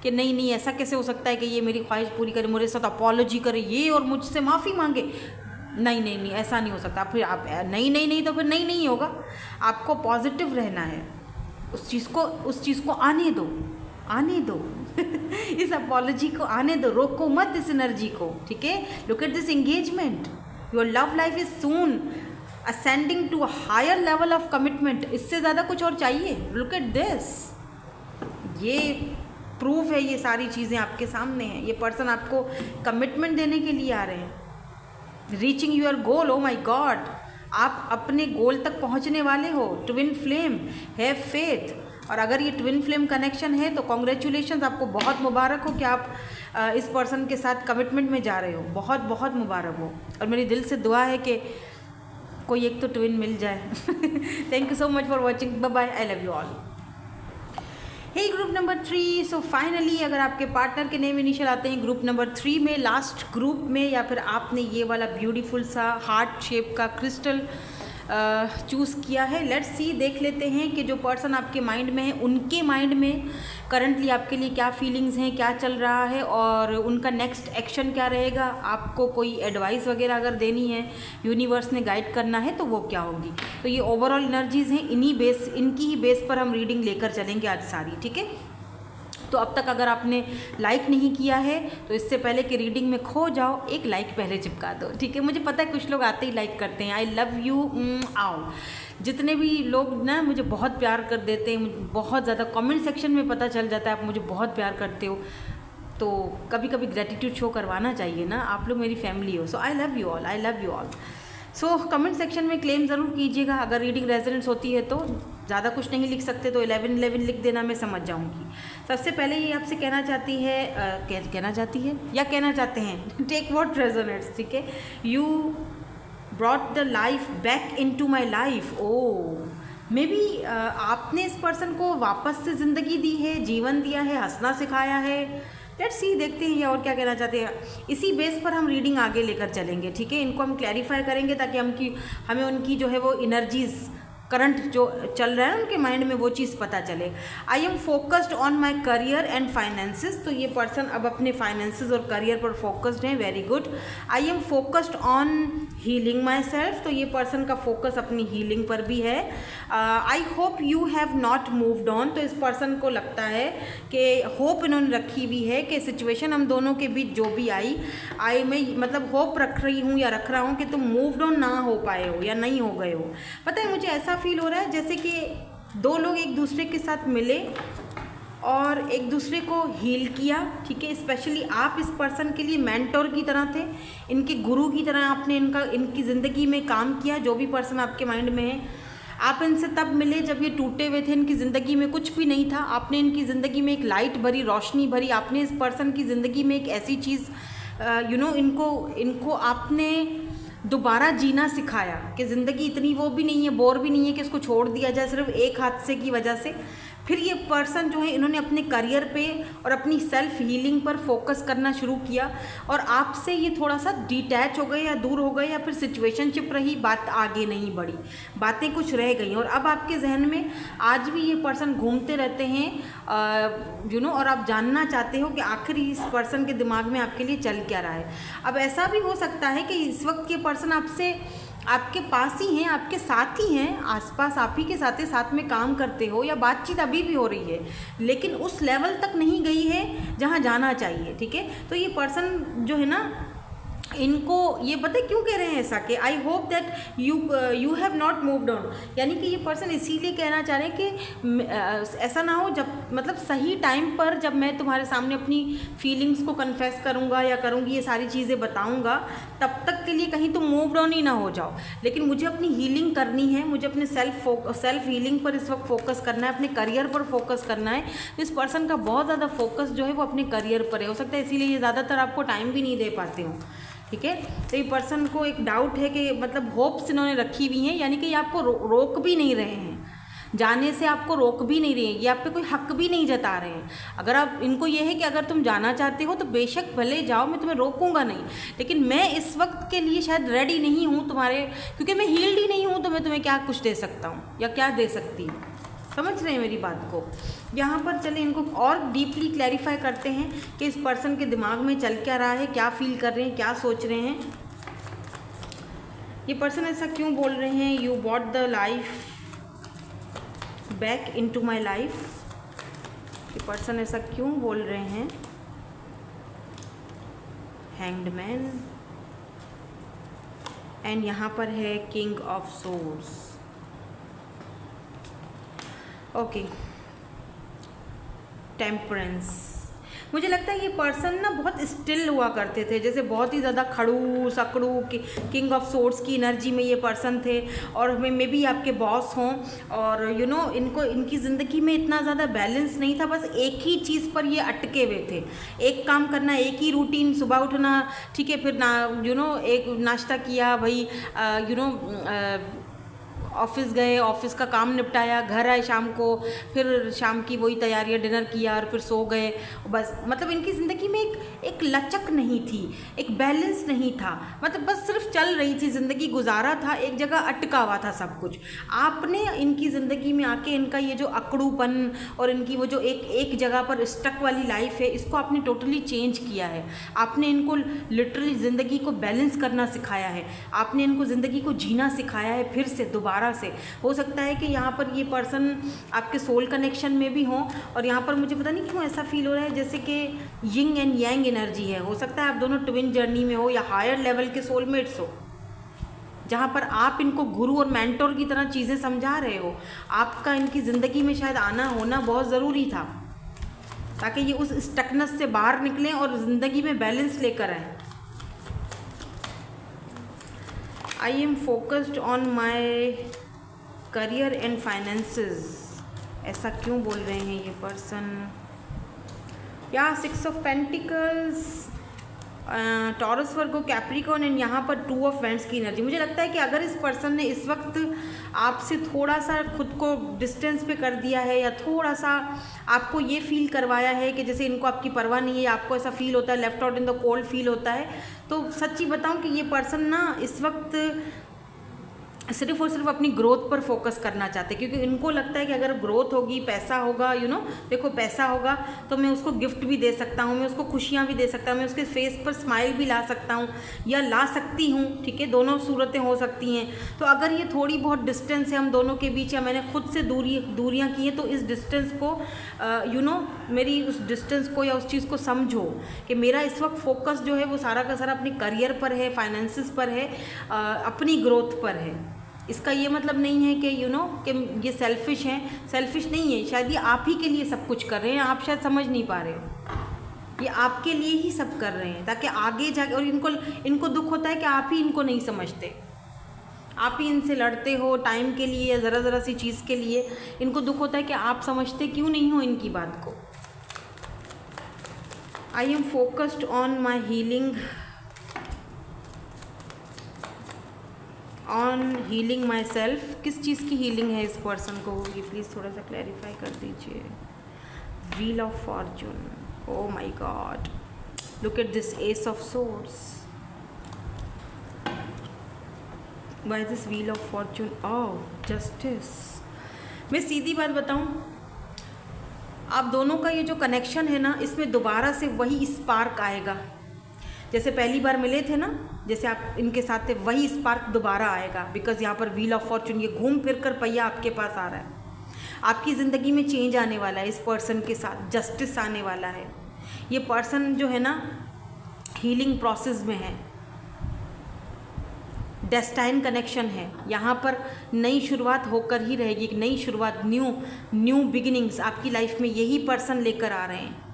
कि नहीं नहीं ऐसा कैसे हो सकता है कि ये मेरी ख्वाहिश पूरी करे, मेरे साथ अपॉलॉजी करे ये और मुझसे माफ़ी मांगे। नहीं नहीं नहीं, ऐसा नहीं हो सकता। फिर आप नहीं तो फिर नहीं होगा। आपको पॉजिटिव रहना है, उस चीज़ को आने दो इस अपॉलॉजी को आने दो, रोको मत इस एनर्जी को। ठीक है, look at this engagement, your love life is soon ascending to a higher level of commitment. इससे ज़्यादा कुछ और चाहिए? लुक एट दिस, ये प्रूफ है, ये सारी चीज़ें आपके सामने हैं। ये पर्सन आपको कमिटमेंट देने के लिए आ रहे हैं। Reaching your goal, oh my God, आप अपने गोल तक पहुंचने वाले हो। Twin flame, have faith. और अगर ये ट्विन फ्लेम कनेक्शन है तो कॉन्ग्रेचुलेशंस, आपको बहुत मुबारक हो कि आप इस पर्सन के साथ कमिटमेंट में जा रहे हो। बहुत बहुत मुबारक हो। और मेरी दिल से दुआ है कि कोई एक तो ट्विन मिल जाए। Thank you so much for watching, bye bye, I love you all. Hey group number 3, so finally अगर आपके पार्टनर के नेम इनिशियल आते हैं ग्रुप नंबर 3 में, लास्ट ग्रुप में, या फिर आपने ये वाला ब्यूटीफुल सा हार्ट शेप का क्रिस्टल चूज़ किया है, लेट्स सी, देख लेते हैं कि जो पर्सन आपके माइंड में है उनके माइंड में करंटली आपके लिए क्या फीलिंग्स हैं, क्या चल रहा है और उनका नेक्स्ट एक्शन क्या रहेगा। आपको कोई एडवाइस वगैरह अगर देनी है, यूनिवर्स ने गाइड करना है, तो वो क्या होगी। तो ये ओवरऑल एनर्जीज़ हैं, इनकी ही बेस पर हम रीडिंग लेकर चलेंगे आज सारी, ठीक है। तो अब तक अगर आपने लाइक नहीं किया है तो इससे पहले कि रीडिंग में खो जाओ, एक लाइक पहले चिपका दो, ठीक है। मुझे पता है कुछ लोग आते ही लाइक करते हैं, आई लव यू आओ। जितने भी लोग ना मुझे बहुत प्यार कर देते हैं, बहुत ज़्यादा कमेंट सेक्शन में पता चल जाता है आप मुझे बहुत प्यार करते हो, तो कभी कभी ग्रेटिट्यूड शो करवाना चाहिए ना, आप लोग मेरी फैमिली हो। So I love you all, I love you all. So comment section में क्लेम ज़रूर कीजिएगा, अगर रीडिंग रेजोनेंस होती है तो। ज़्यादा कुछ नहीं लिख सकते तो 11 लिख देना, मैं समझ जाऊंगी। सबसे पहले ये आपसे कहना चाहती है या कहना चाहते हैं, टेक व्हाट रेजोनेट्स, ठीक है। You brought the life back into my life. Oh may be आपने इस पर्सन को वापस से ज़िंदगी दी है, जीवन दिया है, हंसना सिखाया है। लेट्स सी, देखते हैं ये और क्या कहना चाहते हैं। इसी बेस पर हम रीडिंग आगे लेकर चलेंगे, ठीक है। इनको हम क्लैरिफाई करेंगे ताकि हमें उनकी जो है वो एनर्जीज़ करंट जो चल रहा है उनके माइंड में वो चीज़ पता चले। I am focused on my career and finances, तो ये पर्सन अब अपने फाइनेंसिस और करियर पर फोकस्ड हैं, very good. I am focused on healing my self, तो ये पर्सन का फोकस अपनी हीलिंग पर भी है। I hope you have not moved on, तो इस पर्सन को लगता है कि होप इन्होंने रखी हुई है कि सिचुएशन हम दोनों के बीच जो भी मैं मतलब होप रख रही हूँ या रख रहा हूँ कि तुम मूव्ड ऑन ना हो पाए हो या नहीं हो गए हो। पता है मुझे ऐसा फील हो रहा है जैसे कि दो लोग एक दूसरे के साथ मिले और एक दूसरे को हील किया, ठीक है। स्पेशली आप इस पर्सन के लिए मेंटोर की तरह थे, इनके गुरु की तरह आपने इनकी ज़िंदगी में काम किया। जो भी पर्सन आपके माइंड में है, आप इनसे तब मिले जब ये टूटे हुए थे, इनकी ज़िंदगी में कुछ भी नहीं था। आपने इनकी ज़िंदगी में एक लाइट भरी, रोशनी भरी। आपने इस पर्सन की ज़िंदगी में एक ऐसी चीज़ इनको आपने दोबारा जीना सिखाया कि ज़िंदगी इतनी वो भी नहीं है, बोर भी नहीं है कि इसको छोड़ दिया जाए सिर्फ एक हादसे की वजह से। फिर ये पर्सन जो है इन्होंने अपने करियर पे और अपनी सेल्फ हीलिंग पर फोकस करना शुरू किया और आपसे ये थोड़ा सा डिटैच हो गए या दूर हो गए, या फिर सिचुएशनशिप रही, बात आगे नहीं बढ़ी, बातें कुछ रह गई। और अब आपके जहन में आज भी ये पर्सन घूमते रहते हैं और आप जानना चाहते हो कि आखिर इस पर्सन के दिमाग में आपके लिए चल क्या रहा है। अब ऐसा भी हो सकता है कि इस वक्त ये पर्सन आपके पास ही हैं, आपके साथ ही हैं, आसपास आप ही के साथ में काम करते हो या बातचीत अभी भी हो रही है, लेकिन उस लेवल तक नहीं गई है जहाँ जाना चाहिए, ठीक है। तो ये पर्सन जो है ना, इनको ये पता है क्यों कह रहे हैं ऐसा कि I hope that you have not moved on, यानी कि ये पर्सन इसीलिए कहना चाह रहे हैं कि ऐसा ना हो जब मतलब सही टाइम पर जब मैं तुम्हारे सामने अपनी फीलिंग्स को कन्फेस करूँगा या करूँगी, ये सारी चीज़ें बताऊँगा, तब तक के लिए कहीं तुम मूव्ड ऑन ही ना हो जाओ। लेकिन मुझे अपनी हीलिंग करनी है, मुझे अपने सेल्फ हीलिंग पर इस वक्त फोकस करना है, अपने करियर पर फोकस करना है। तो इस पर्सन का बहुत ज़्यादा फोकस जो है वो अपने करियर पर है। हो सकता है इसीलिए ये ज़्यादातर आपको टाइम भी नहीं दे पाते हो, ठीक है। तो ये पर्सन को एक डाउट है कि मतलब होप्स इन्होंने रखी हुई हैं, यानी कि ये आपको रोक भी नहीं रहे हैं, जाने से आपको रोक भी नहीं रहे हैं, ये आप पे कोई हक भी नहीं जता रहे हैं। अगर आप इनको ये है कि अगर तुम जाना चाहते हो तो बेशक भले जाओ, मैं तुम्हें रोकूंगा नहीं, लेकिन मैं इस वक्त के लिए शायद रेडी नहीं हूँ तुम्हारे, क्योंकि मैं हील्ड ही नहीं हूँ, तो मैं तुम्हें क्या कुछ दे सकता हूँ या क्या दे सकती हूँ। समझ रहे हैं मेरी बात को। यहाँ पर चले इनको और डीपली क्लैरिफाई करते हैं कि इस पर्सन के दिमाग में चल क्या रहा है, क्या फील कर रहे हैं, क्या सोच रहे हैं। ये पर्सन ऐसा क्यों बोल रहे हैं, you bought the life back into my life, ये पर्सन ऐसा क्यों बोल रहे हैं। हैंग्ड मैन एंड यहाँ पर है king of swords. Okay, temperance. मुझे लगता है ये पर्सन ना बहुत स्टिल हुआ करते थे, जैसे बहुत ही ज़्यादा खड़ूस अकड़ू, किंग ऑफ सोर्ड्स की एनर्जी में ये पर्सन थे, और मे बी आपके बॉस हों, और इनको इनकी ज़िंदगी में इतना ज़्यादा बैलेंस नहीं था, बस एक ही चीज़ पर ये अटके हुए थे, एक काम करना, एक ही रूटीन, सुबह उठना, ठीक है, फिर एक नाश्ता किया भाई, ऑफिस गए, ऑफिस का काम निपटाया, घर आए शाम को, फिर शाम की वही तैयारियां, डिनर किया और फिर सो गए, बस। मतलब इनकी ज़िंदगी में एक लचक नहीं थी, एक बैलेंस नहीं था, मतलब बस सिर्फ चल रही थी ज़िंदगी, गुजारा था, एक जगह अटका हुआ था सब कुछ। आपने इनकी ज़िंदगी में आके इनका ये जो अकड़ूपन और इनकी वो जो एक जगह पर स्टक वाली लाइफ है, इसको आपने टोटली चेंज किया है। आपने इनको लिटरली ज़िंदगी को बैलेंस करना सिखाया है, आपने इनको ज़िंदगी को जीना सिखाया है फिर से दोबारा से। हो सकता है कि यहाँ पर ये पर्सन आपके सोल कनेक्शन में भी हों, और यहाँ पर मुझे पता नहीं क्यों ऐसा फील हो रहा है जैसे कि यिंग एंड यांग एनर्जी है। हो सकता है आप दोनों ट्विन जर्नी में हो, या हायर लेवल के सोलमेट्स हो, जहाँ पर आप इनको गुरु और मेंटोर की तरह चीज़ें समझा रहे हो। आपका इनकी ज़िंदगी में शायद आना होना बहुत ज़रूरी था, ताकि ये उस स्टकनेस से बाहर निकलें और ज़िंदगी में बैलेंस लेकर आएँ। I am focused on my career and finances। ऐसा क्यों बोल रहे हैं ये पर्सन? या 6 of pentacles, taurus, Virgo, Capricorn, and यहाँ पर 2 ऑफ वैंड्स की एनर्जी। मुझे लगता है कि अगर इस पर्सन ने इस वक्त आपसे थोड़ा सा खुद को डिस्टेंस पे कर दिया है, या थोड़ा सा आपको ये फील करवाया है कि जैसे इनको आपकी परवाह नहीं है, आपको ऐसा फील होता है, left out in the cold feel होता है, तो सच्ची बताऊं कि ये पर्सन ना इस वक्त सिर्फ और सिर्फ अपनी ग्रोथ पर फोकस करना चाहते हैं, क्योंकि इनको लगता है कि अगर ग्रोथ होगी, पैसा होगा, देखो पैसा होगा तो मैं उसको गिफ्ट भी दे सकता हूँ, मैं उसको खुशियाँ भी दे सकता हूँ, मैं उसके फेस पर स्माइल भी ला सकता हूँ या ला सकती हूँ, ठीक है, दोनों सूरतें हो सकती हैं। तो अगर ये थोड़ी बहुत डिस्टेंस है हम दोनों के बीच, या मैंने खुद से दूरियाँ की हैं, तो इस डिस्टेंस को मेरी उस डिस्टेंस को या उस चीज़ को समझो कि मेरा इस वक्त फोकस जो है वो सारा का सारा अपने करियर पर है, फाइनेंसिस पर है, अपनी ग्रोथ पर है। इसका ये मतलब नहीं है कि कि ये सेल्फिश हैं, सेल्फिश नहीं है, शायद ये आप ही के लिए सब कुछ कर रहे हैं, आप शायद समझ नहीं पा रहे हो, ये आपके लिए ही सब कर रहे हैं ताकि आगे जाके, और इनको दुख होता है कि आप ही इनको नहीं समझते, आप ही इनसे लड़ते हो टाइम के लिए या ज़रा सी चीज़ के लिए, इनको दुख होता है कि आप समझते क्यों नहीं हो इनकी बात को। I am focused on my healing, on healing my self. किस चीज़ की हीलिंग है इस पर्सन को, ये प्लीज़ थोड़ा सा क्लैरिफाई कर दीजिए। Wheel of fortune, oh my God, look at this ace of swords, why this wheel of fortune, oh justice. मैं सीधी बात बताऊं, आप दोनों का ये जो कनेक्शन है ना, इसमें दोबारा से वही स्पार्क आएगा, जैसे पहली बार मिले थे ना, जैसे आप इनके साथ थे, वही स्पार्क दोबारा आएगा। बिकॉज यहाँ पर व्हील ऑफ फॉर्चून, ये घूम फिर कर पहिया आपके पास आ रहा है, आपकी ज़िंदगी में चेंज आने वाला है, इस पर्सन के साथ जस्टिस आने वाला है। ये पर्सन जो है ना हीलिंग प्रोसेस में है, डेस्टाइन कनेक्शन है, यहाँ पर नई शुरुआत होकर ही रहेगी, एक नई शुरुआत, न्यू बिगिनिंग्स आपकी लाइफ में यही पर्सन लेकर आ रहे हैं।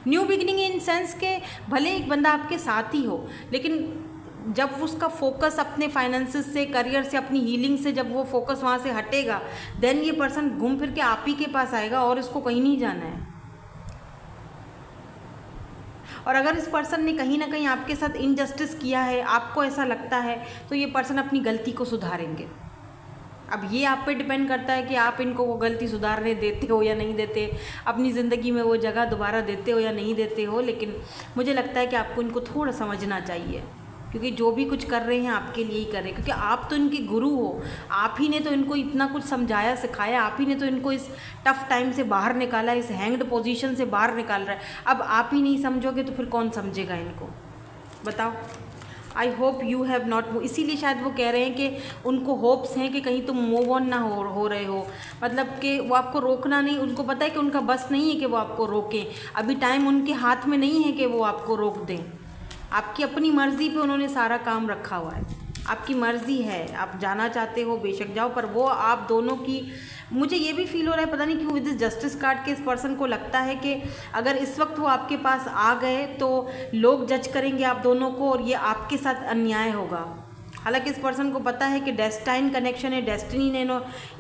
न्यू बिगिनिंग इन सेंस के भले एक बंदा आपके साथ ही हो, लेकिन जब उसका फोकस अपने फाइनेंसेस से, करियर से, अपनी हीलिंग से जब वो फोकस वहाँ से हटेगा, देन ये पर्सन घूम फिर के आप ही के पास आएगा और इसको कहीं नहीं जाना है। और अगर इस पर्सन ने कहीं ना कहीं आपके साथ इनजस्टिस किया है, आपको ऐसा लगता है, तो ये पर्सन अपनी गलती को सुधारेंगे। अब ये आप पे डिपेंड करता है कि आप इनको वो गलती सुधारने देते हो या नहीं देते, अपनी ज़िंदगी में वो जगह दोबारा देते हो या नहीं देते हो। लेकिन मुझे लगता है कि आपको इनको थोड़ा समझना चाहिए, क्योंकि जो भी कुछ कर रहे हैं आपके लिए ही कर रहे हैं, क्योंकि आप तो इनके गुरु हो, आप ही ने तो इनको इतना कुछ समझाया सिखाया, आप ही ने तो इनको इस टफ टाइम से बाहर निकाला, इस हैंग्ड पोजीशन से बाहर निकाल रहा है। अब आप ही नहीं समझोगे तो फिर कौन समझेगा इनको, बताओ। I hope you have not, इसीलिए शायद वो कह रहे हैं कि उनको होप्स हैं कि कहीं तुम मूव ऑन ना हो रहे हो, मतलब कि वो आपको रोकना नहीं, उनको पता है कि उनका बस नहीं है कि वो आपको रोकें, अभी टाइम उनके हाथ में नहीं है कि वो आपको रोक दें, आपकी अपनी मर्ज़ी पे उन्होंने सारा काम रखा हुआ है। आपकी मर्ज़ी है, आप जाना चाहते हो बेशक जाओ, पर वो आप दोनों की, मुझे ये भी फील हो रहा है पता नहीं क्यों विद जस्टिस कार्ड के इस पर्सन को लगता है कि अगर इस वक्त वो आपके पास आ गए तो लोग जज करेंगे आप दोनों को और ये आपके साथ अन्याय होगा। हालांकि इस पर्सन को पता है कि डेस्टाइन कनेक्शन है, डेस्टिनी ने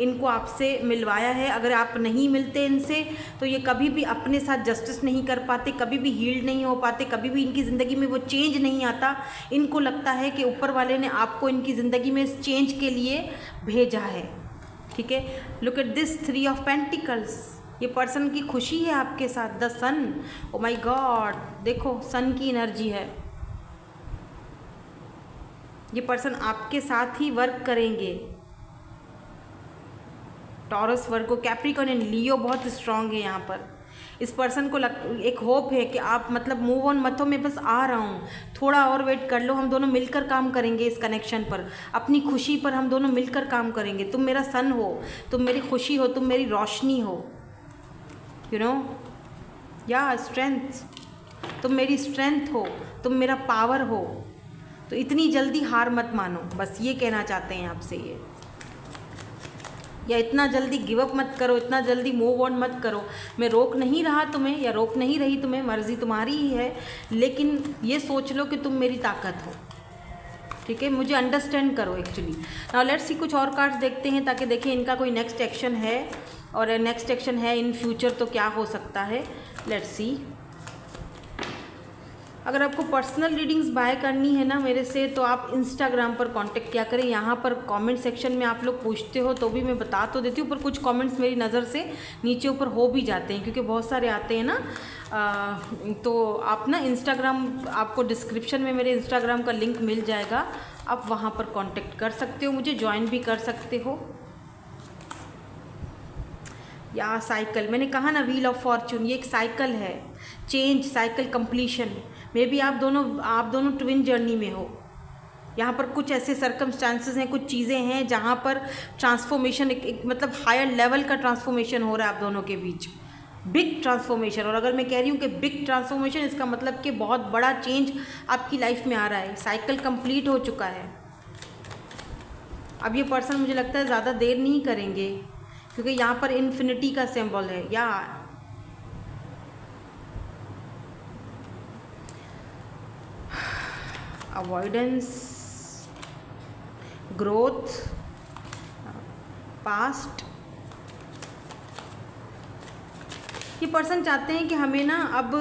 इनको आपसे मिलवाया है। अगर आप नहीं मिलते इनसे तो ये कभी भी अपने साथ जस्टिस नहीं कर पाते, कभी भी हील्ड नहीं हो पाते, कभी भी इनकी ज़िंदगी में वो चेंज नहीं आता। इनको लगता है कि ऊपर वाले ने आपको इनकी ज़िंदगी में इस चेंज के लिए भेजा है। ठीक है, look at this 3 of pentacles, ये पर्सन की खुशी है आपके साथ। The sun, oh my God, देखो सन की एनर्जी है। ये पर्सन आपके साथ ही वर्क करेंगे। Taurus, Virgo, Capricorn and Leo बहुत स्ट्रांग है यहाँ पर। इस पर्सन को एक होप है कि आप मतलब मूव ऑन मत हो, मैं बस आ रहा हूँ, थोड़ा और वेट कर लो, हम दोनों मिलकर काम करेंगे इस कनेक्शन पर, अपनी खुशी पर हम दोनों मिलकर काम करेंगे। तुम मेरा सन हो, तुम मेरी खुशी हो, तुम मेरी रोशनी हो, यू नो, या स्ट्रेंथ, तुम मेरी स्ट्रेंथ हो, तुम मेरा पावर हो। तो इतनी जल्दी हार मत मानो, बस ये कहना चाहते हैं आपसे ये, या इतना जल्दी गिव अप मत करो, इतना जल्दी मूव ऑन मत करो। मैं रोक नहीं रहा तुम्हें या रोक नहीं रही तुम्हें, मर्ज़ी तुम्हारी ही है, लेकिन ये सोच लो कि तुम मेरी ताकत हो। ठीक है, मुझे अंडरस्टैंड करो एक्चुअली। नाउ लेट्स सी, कुछ और कार्ड्स देखते हैं ताकि देखें इनका कोई नेक्स्ट एक्शन है, और नेक्स्ट एक्शन है इन फ्यूचर तो क्या हो सकता है। लेट्स सी, अगर आपको पर्सनल रीडिंग्स बाय करनी है ना मेरे से, तो आप इंस्टाग्राम पर कांटेक्ट किया करें। यहाँ पर कमेंट सेक्शन में आप लोग पूछते हो तो भी मैं बता तो देती हूँ, पर कुछ कमेंट्स मेरी नज़र से नीचे ऊपर हो भी जाते हैं क्योंकि बहुत सारे आते हैं ना। तो आप ना इंस्टाग्राम, आपको डिस्क्रिप्शन में मेरे इंस्टाग्राम का लिंक मिल जाएगा, आप वहाँ पर कांटेक्ट कर सकते हो, मुझे ज्वाइन भी कर सकते हो। या साइकिल, मैंने कहा ना व्हील ऑफ फॉर्चून, ये एक साइकिल है, change, cycle, completion. May be आप दोनों ट्विन जर्नी में हो। यहाँ पर कुछ ऐसे सर्कमस्टांसेस हैं, कुछ चीज़ें हैं जहाँ पर ट्रांसफॉर्मेशन, एक मतलब हायर लेवल का ट्रांसफॉर्मेशन हो रहा है आप दोनों के बीच, बिग ट्रांसफॉर्मेशन। और अगर मैं कह रही हूँ कि बिग ट्रांसफॉर्मेशन, इसका मतलब कि बहुत बड़ा चेंज आपकी लाइफ में आ रहा है। साइकिल कंप्लीट हो चुका है। अब ये पर्सन मुझे लगता है ज़्यादा देर नहीं करेंगे क्योंकि यहाँ पर इन्फिनिटी का सिंबल है, या अवॉइडेंस, ग्रोथ, पास्ट। ये पर्सन चाहते हैं कि हमें ना अब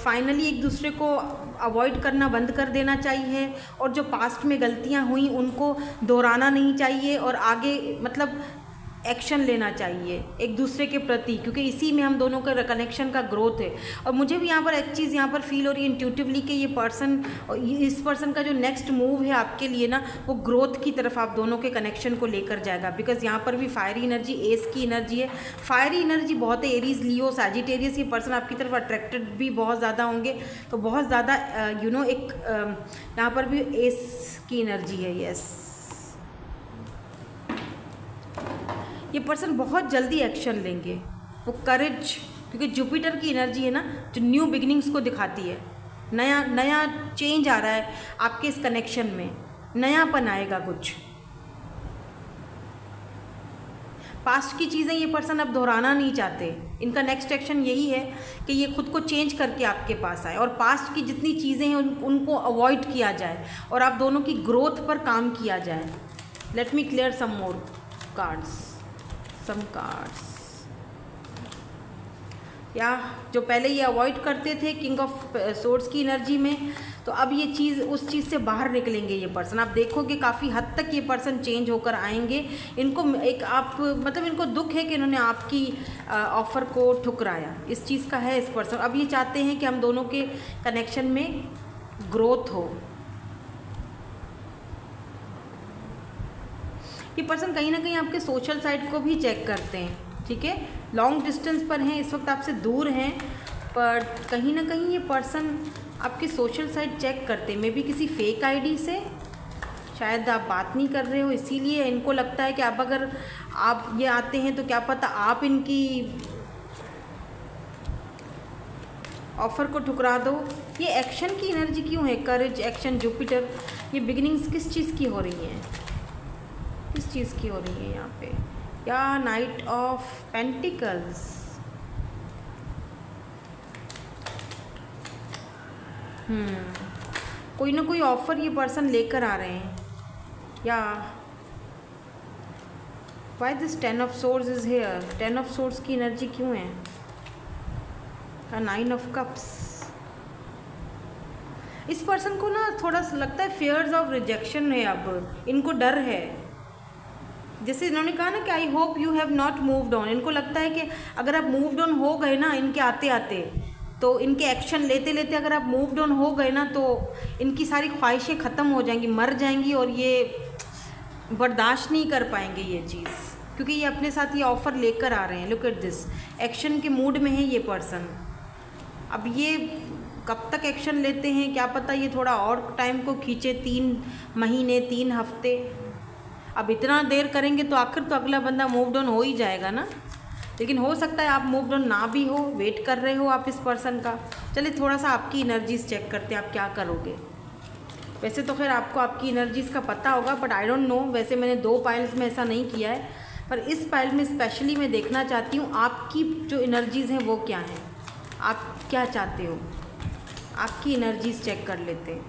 फाइनली एक दूसरे को अवॉइड करना बंद कर देना चाहिए, और जो पास्ट में गलतियां हुई उनको दोहराना नहीं चाहिए, और आगे मतलब एक्शन लेना चाहिए एक दूसरे के प्रति, क्योंकि इसी में हम दोनों का कनेक्शन का ग्रोथ है। और मुझे भी यहाँ पर एक चीज़ यहाँ पर फील हो रही है इंट्यूटिवली कि ये पर्सन, इस पर्सन का जो नेक्स्ट मूव है आपके लिए ना, वो ग्रोथ की तरफ आप दोनों के कनेक्शन को लेकर जाएगा। बिकॉज यहाँ पर भी फायरी एनर्जी, एस की एनर्जी है, फायरी एनर्जी बहुत है, एरीज, लियो, सैजिटेरियस। ये पर्सन आपकी तरफ अट्रैक्टेड भी बहुत ज़्यादा होंगे, तो बहुत ज़्यादा यू नो एक यहाँ पर भी एस की एनर्जी है। यस, ये पर्सन बहुत जल्दी एक्शन लेंगे, वो करेज, क्योंकि जुपिटर की एनर्जी है ना जो न्यू बिगिनिंग्स को दिखाती है। नया चेंज आ रहा है आपके इस कनेक्शन में, नयापन आएगा कुछ। पास्ट की चीज़ें ये पर्सन अब दोहराना नहीं चाहते। इनका नेक्स्ट एक्शन यही है कि ये खुद को चेंज करके आपके पास आए, और पास्ट की जितनी चीज़ें हैं उनको अवॉइड किया जाए, और आप दोनों की ग्रोथ पर काम किया जाए। लेट मी क्लियर सम मोर कार्ड्स, सम कार्ड्स। या जो पहले ये अवॉइड करते थे किंग ऑफ सोर्ड्स की एनर्जी में, तो अब ये चीज़, उस चीज़ से बाहर निकलेंगे ये पर्सन। आप देखोगे काफ़ी हद तक ये पर्सन चेंज होकर आएंगे। इनको एक आप मतलब इनको दुख है कि इन्होंने आपकी ऑफ़र को ठुकराया, इस चीज़ का है इस पर्सन। अब ये चाहते हैं कि हम दोनों के कनेक्शन में ग्रोथ हो। ये पर्सन कहीं ना कहीं आपके सोशल साइड को भी चेक करते हैं। ठीक है, लॉन्ग डिस्टेंस पर हैं, इस वक्त आपसे दूर हैं, पर कहीं ना कहीं ये पर्सन आपकी सोशल साइड चेक करते हैं। मे बी किसी फेक आईडी से शायद आप बात नहीं कर रहे हो, इसीलिए इनको लगता है कि अब अगर आप ये आते हैं तो क्या पता आप इनकी ऑफ़र को ठुकरा दो। ये एक्शन की एनर्जी क्यों है? करेज, एक्शन, जुपिटर, ये बिगिनिंग्स किस चीज़ की हो रही हैं? किस चीज़ की हो रही है यहाँ पे? या नाइट ऑफ पेंटिकल्स। कोई ना कोई ऑफर ये पर्सन लेकर आ रहे हैं। या why this 10 of source is here? 10 of source की एनर्जी क्यों है? 9 ऑफ कप्स। इस पर्सन को ना थोड़ा सा लगता है फियर्स ऑफ रिजेक्शन है, अब इनको डर है। जैसे इन्होंने कहा ना कि I hope you have not moved on, इनको लगता है कि अगर आप मूव्ड ऑन हो गए ना इनके आते आते, तो इनके एक्शन लेते लेते अगर आप मूव्ड ऑन हो गए ना तो इनकी सारी ख्वाहिशें ख़त्म हो जाएंगी, मर जाएंगी, और ये बर्दाश्त नहीं कर पाएंगे ये चीज़, क्योंकि ये अपने साथ ये ऑफ़र लेकर आ रहे हैं। लुक एट दिस, एक्शन के मूड में है ये पर्सन। अब ये कब तक एक्शन लेते हैं क्या पता, ये थोड़ा और टाइम को खींचे, 3 महीने 3 हफ्ते। अब इतना देर करेंगे तो आखिर तो अगला बंदा मूव्ड ऑन हो ही जाएगा ना। लेकिन हो सकता है आप मूव्ड ऑन ना भी हो, वेट कर रहे हो आप इस पर्सन का। चलिए थोड़ा सा आपकी एनर्जीज चेक करते हैं, आप क्या करोगे। वैसे तो खैर आपको आपकी एनर्जीज़ का पता होगा, बट आई डोंट नो, वैसे मैंने 2 पाइल्स में ऐसा नहीं किया है, पर इस पाइल में स्पेशली मैं देखना चाहती हूँ आपकी जो एनर्जीज़ हैं वो क्या हैं, आप क्या चाहते हो। आपकी एनर्जीज चेक कर लेते हैं।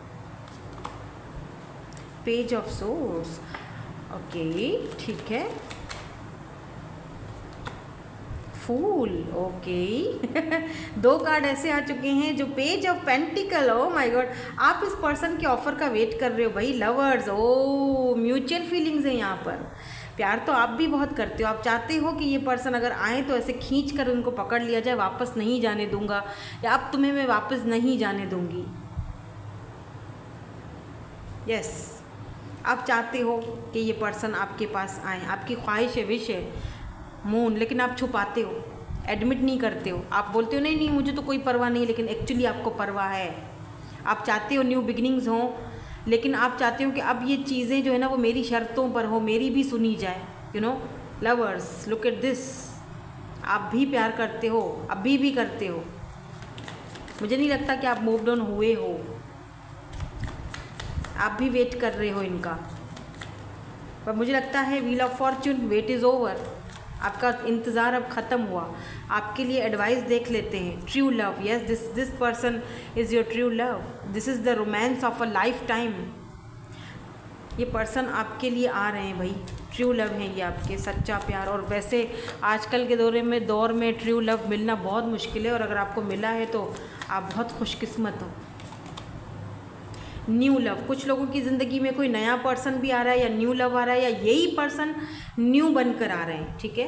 पेज ऑफ सोर्स, ओके ठीक है। फूल, ओके 2 कार्ड ऐसे आ चुके हैं जो page of pentacle. Oh my God, आप इस पर्सन के ऑफर का वेट कर रहे हो भाई। लवर्स, ओ म्यूचुअल फीलिंग्स हैं यहाँ पर। प्यार तो आप भी बहुत करते हो, आप चाहते हो कि ये पर्सन अगर आए तो ऐसे खींच कर उनको पकड़ लिया जाए, वापस नहीं जाने दूंगा, या अब तुम्हें मैं वापस नहीं जाने दूंगी। यस, आप चाहते हो कि ये पर्सन आपके पास आए, आपकी ख्वाहिश है, विश है, मून, लेकिन आप छुपाते हो, एडमिट नहीं करते हो। आप बोलते हो नहीं नहीं मुझे तो कोई परवाह नहीं, लेकिन एक्चुअली आपको परवाह है। आप चाहते हो न्यू बिगिनिंग्स हों, लेकिन आप चाहते हो कि अब ये चीज़ें जो है ना वो मेरी शर्तों पर हो, मेरी भी सुनी जाए। You know lovers, look at this, आप भी प्यार करते हो, अभी भी करते हो। मुझे नहीं लगता कि आप मूव्ड ऑन हुए हो, आप भी वेट कर रहे हो इनका। पर मुझे लगता है wheel of fortune, wait is over, आपका इंतज़ार अब ख़त्म हुआ। आपके लिए एडवाइस देख लेते हैं। True love, yes this person is your true love, this is the romance of a life time. ये पर्सन आपके लिए आ रहे हैं भाई, ट्रू लव है ये आपके, सच्चा प्यार। और वैसे आजकल के दौर में ट्रू लव मिलना बहुत मुश्किल है, और अगर आपको मिला है तो आप बहुत खुशकिस्मत हो। न्यू लव, कुछ लोगों की ज़िंदगी में कोई नया पर्सन भी आ रहा है, या न्यू लव आ रहा है, या यही पर्सन न्यू बनकर आ रहे हैं। ठीक है,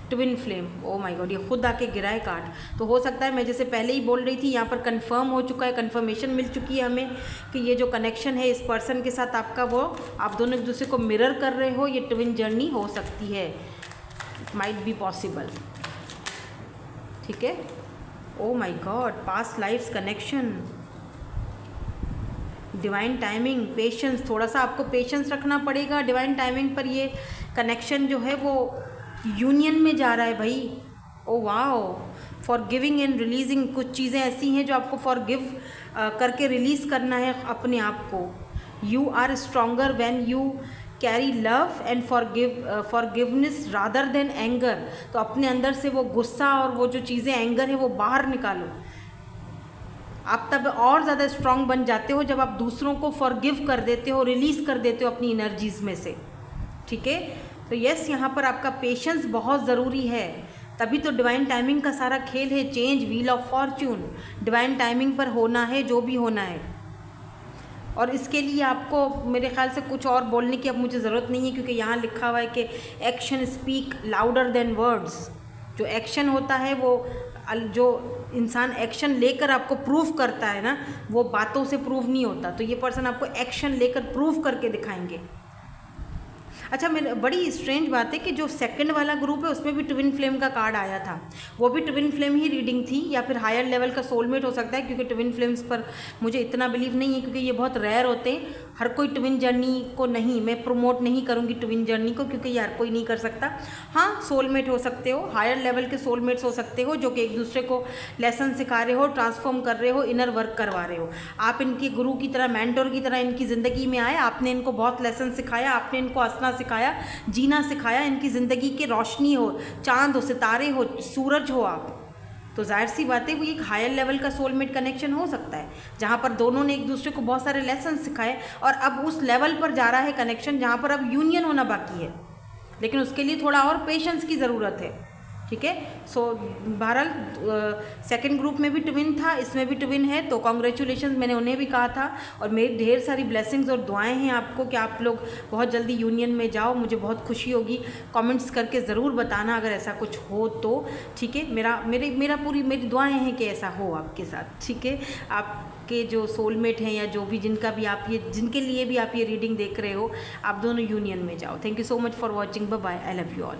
twin flame, O my God, ये खुद आके गिरा है कार्ड। तो हो सकता है, मैं जैसे पहले ही बोल रही थी, यहाँ पर कंफर्म हो चुका है, कंफर्मेशन मिल चुकी है हमें कि ये जो कनेक्शन है इस पर्सन के साथ आपका, वो आप दोनों एक दूसरे को मिरर कर रहे हो। ये ट्विन जर्नी हो सकती है, माइट बी पॉसिबल। ठीक है, oh my God, past lifes connection, divine timing, patience, थोड़ा सा आपको पेशेंस रखना पड़ेगा डिवाइन टाइमिंग पर। ये कनेक्शन जो है वो यूनियन में जा रहा है भाई। Oh wow, for giving and releasing, कुछ चीज़ें ऐसी हैं जो आपको फॉर गिव करके रिलीज़ करना है अपने आप को। You are stronger when you carry love and forgiveness rather than anger. तो अपने अंदर से वो गुस्सा और वो जो चीज़ें एंगर है वो बाहर निकालो। आप तब और ज़्यादा स्ट्रांग बन जाते हो जब आप दूसरों को फॉरगिव कर देते हो, रिलीज़ कर देते हो अपनी एनर्जीज़ में से। ठीक है, तो यस, यहाँ पर आपका पेशेंस बहुत ज़रूरी है, तभी तो डिवाइन टाइमिंग का सारा खेल है। Change, wheel of Fortune, divine timing पर होना है जो भी होना है। और इसके लिए आपको मेरे ख्याल से कुछ और बोलने की अब मुझे ज़रूरत नहीं है, क्योंकि यहाँ लिखा हुआ है कि action speak louder than words. जो एक्शन होता है वो, जो इंसान एक्शन लेकर आपको प्रूव करता है ना, वो बातों से प्रूव नहीं होता। तो ये पर्सन आपको एक्शन लेकर प्रूव करके दिखाएंगे। अच्छा, मेरे बड़ी स्ट्रेंज बात है कि जो सेकंड वाला ग्रुप है उसमें भी ट्विन फ्लेम का कार्ड आया था। वो भी ट्विन फ्लेम ही रीडिंग थी, या फिर हायर लेवल का सोलमेट हो सकता है, क्योंकि ट्विन फ्लेम्स पर मुझे इतना बिलीव नहीं है, क्योंकि ये बहुत रेयर होते हैं। हर कोई ट्विन जर्नी को नहीं, मैं प्रमोट नहीं करूँगी ट्विन जर्नी को, क्योंकि ये हर कोई नहीं कर सकता। हाँ, सोलमेट हो सकते हो, हायर लेवल के सोलमेट्स हो सकते हो, जो कि एक दूसरे को लेसन सिखा रहे हो, ट्रांसफॉर्म कर रहे हो, इनर वर्क करवा रहे हो। आप इनके गुरु की तरह, मेंटोर की तरह इनकी ज़िंदगी में आए, आपने इनको बहुत लेसन सिखाया, आपने इनको हंसना सिखाया, जीना सिखाया, इनकी ज़िंदगी की रोशनी हो, चाँद हो, सितारे हो, सूरज हो आप, तो जाहिर सी बात है वो एक हायर लेवल का सोलमेट कनेक्शन हो सकता है, जहाँ पर दोनों ने एक दूसरे को बहुत सारे लेसन सिखाए और अब उस लेवल पर जा रहा है कनेक्शन जहाँ पर अब यूनियन होना बाकी है, लेकिन उसके लिए थोड़ा और पेशेंस की ज़रूरत है। ठीक है। सो बहरहाल सेकंड ग्रुप में भी ट्विन था, इसमें भी ट्विन है, तो कॉन्ग्रेचुलेशन, मैंने उन्हें भी कहा था। और मेरी ढेर सारी ब्लेसिंग्स और दुआएं हैं आपको कि आप लोग बहुत जल्दी यूनियन में जाओ, मुझे बहुत खुशी होगी। कमेंट्स करके ज़रूर बताना अगर ऐसा कुछ हो तो। ठीक है, मेरी दुआएं हैं कि ऐसा हो आपके साथ। ठीक है, आपके जो सोलमेट हैं या जो भी जिनके लिए भी आप ये रीडिंग देख रहे हो, आप दोनों यूनियन में जाओ। Thank you so much for watching, bye bye, I love you all.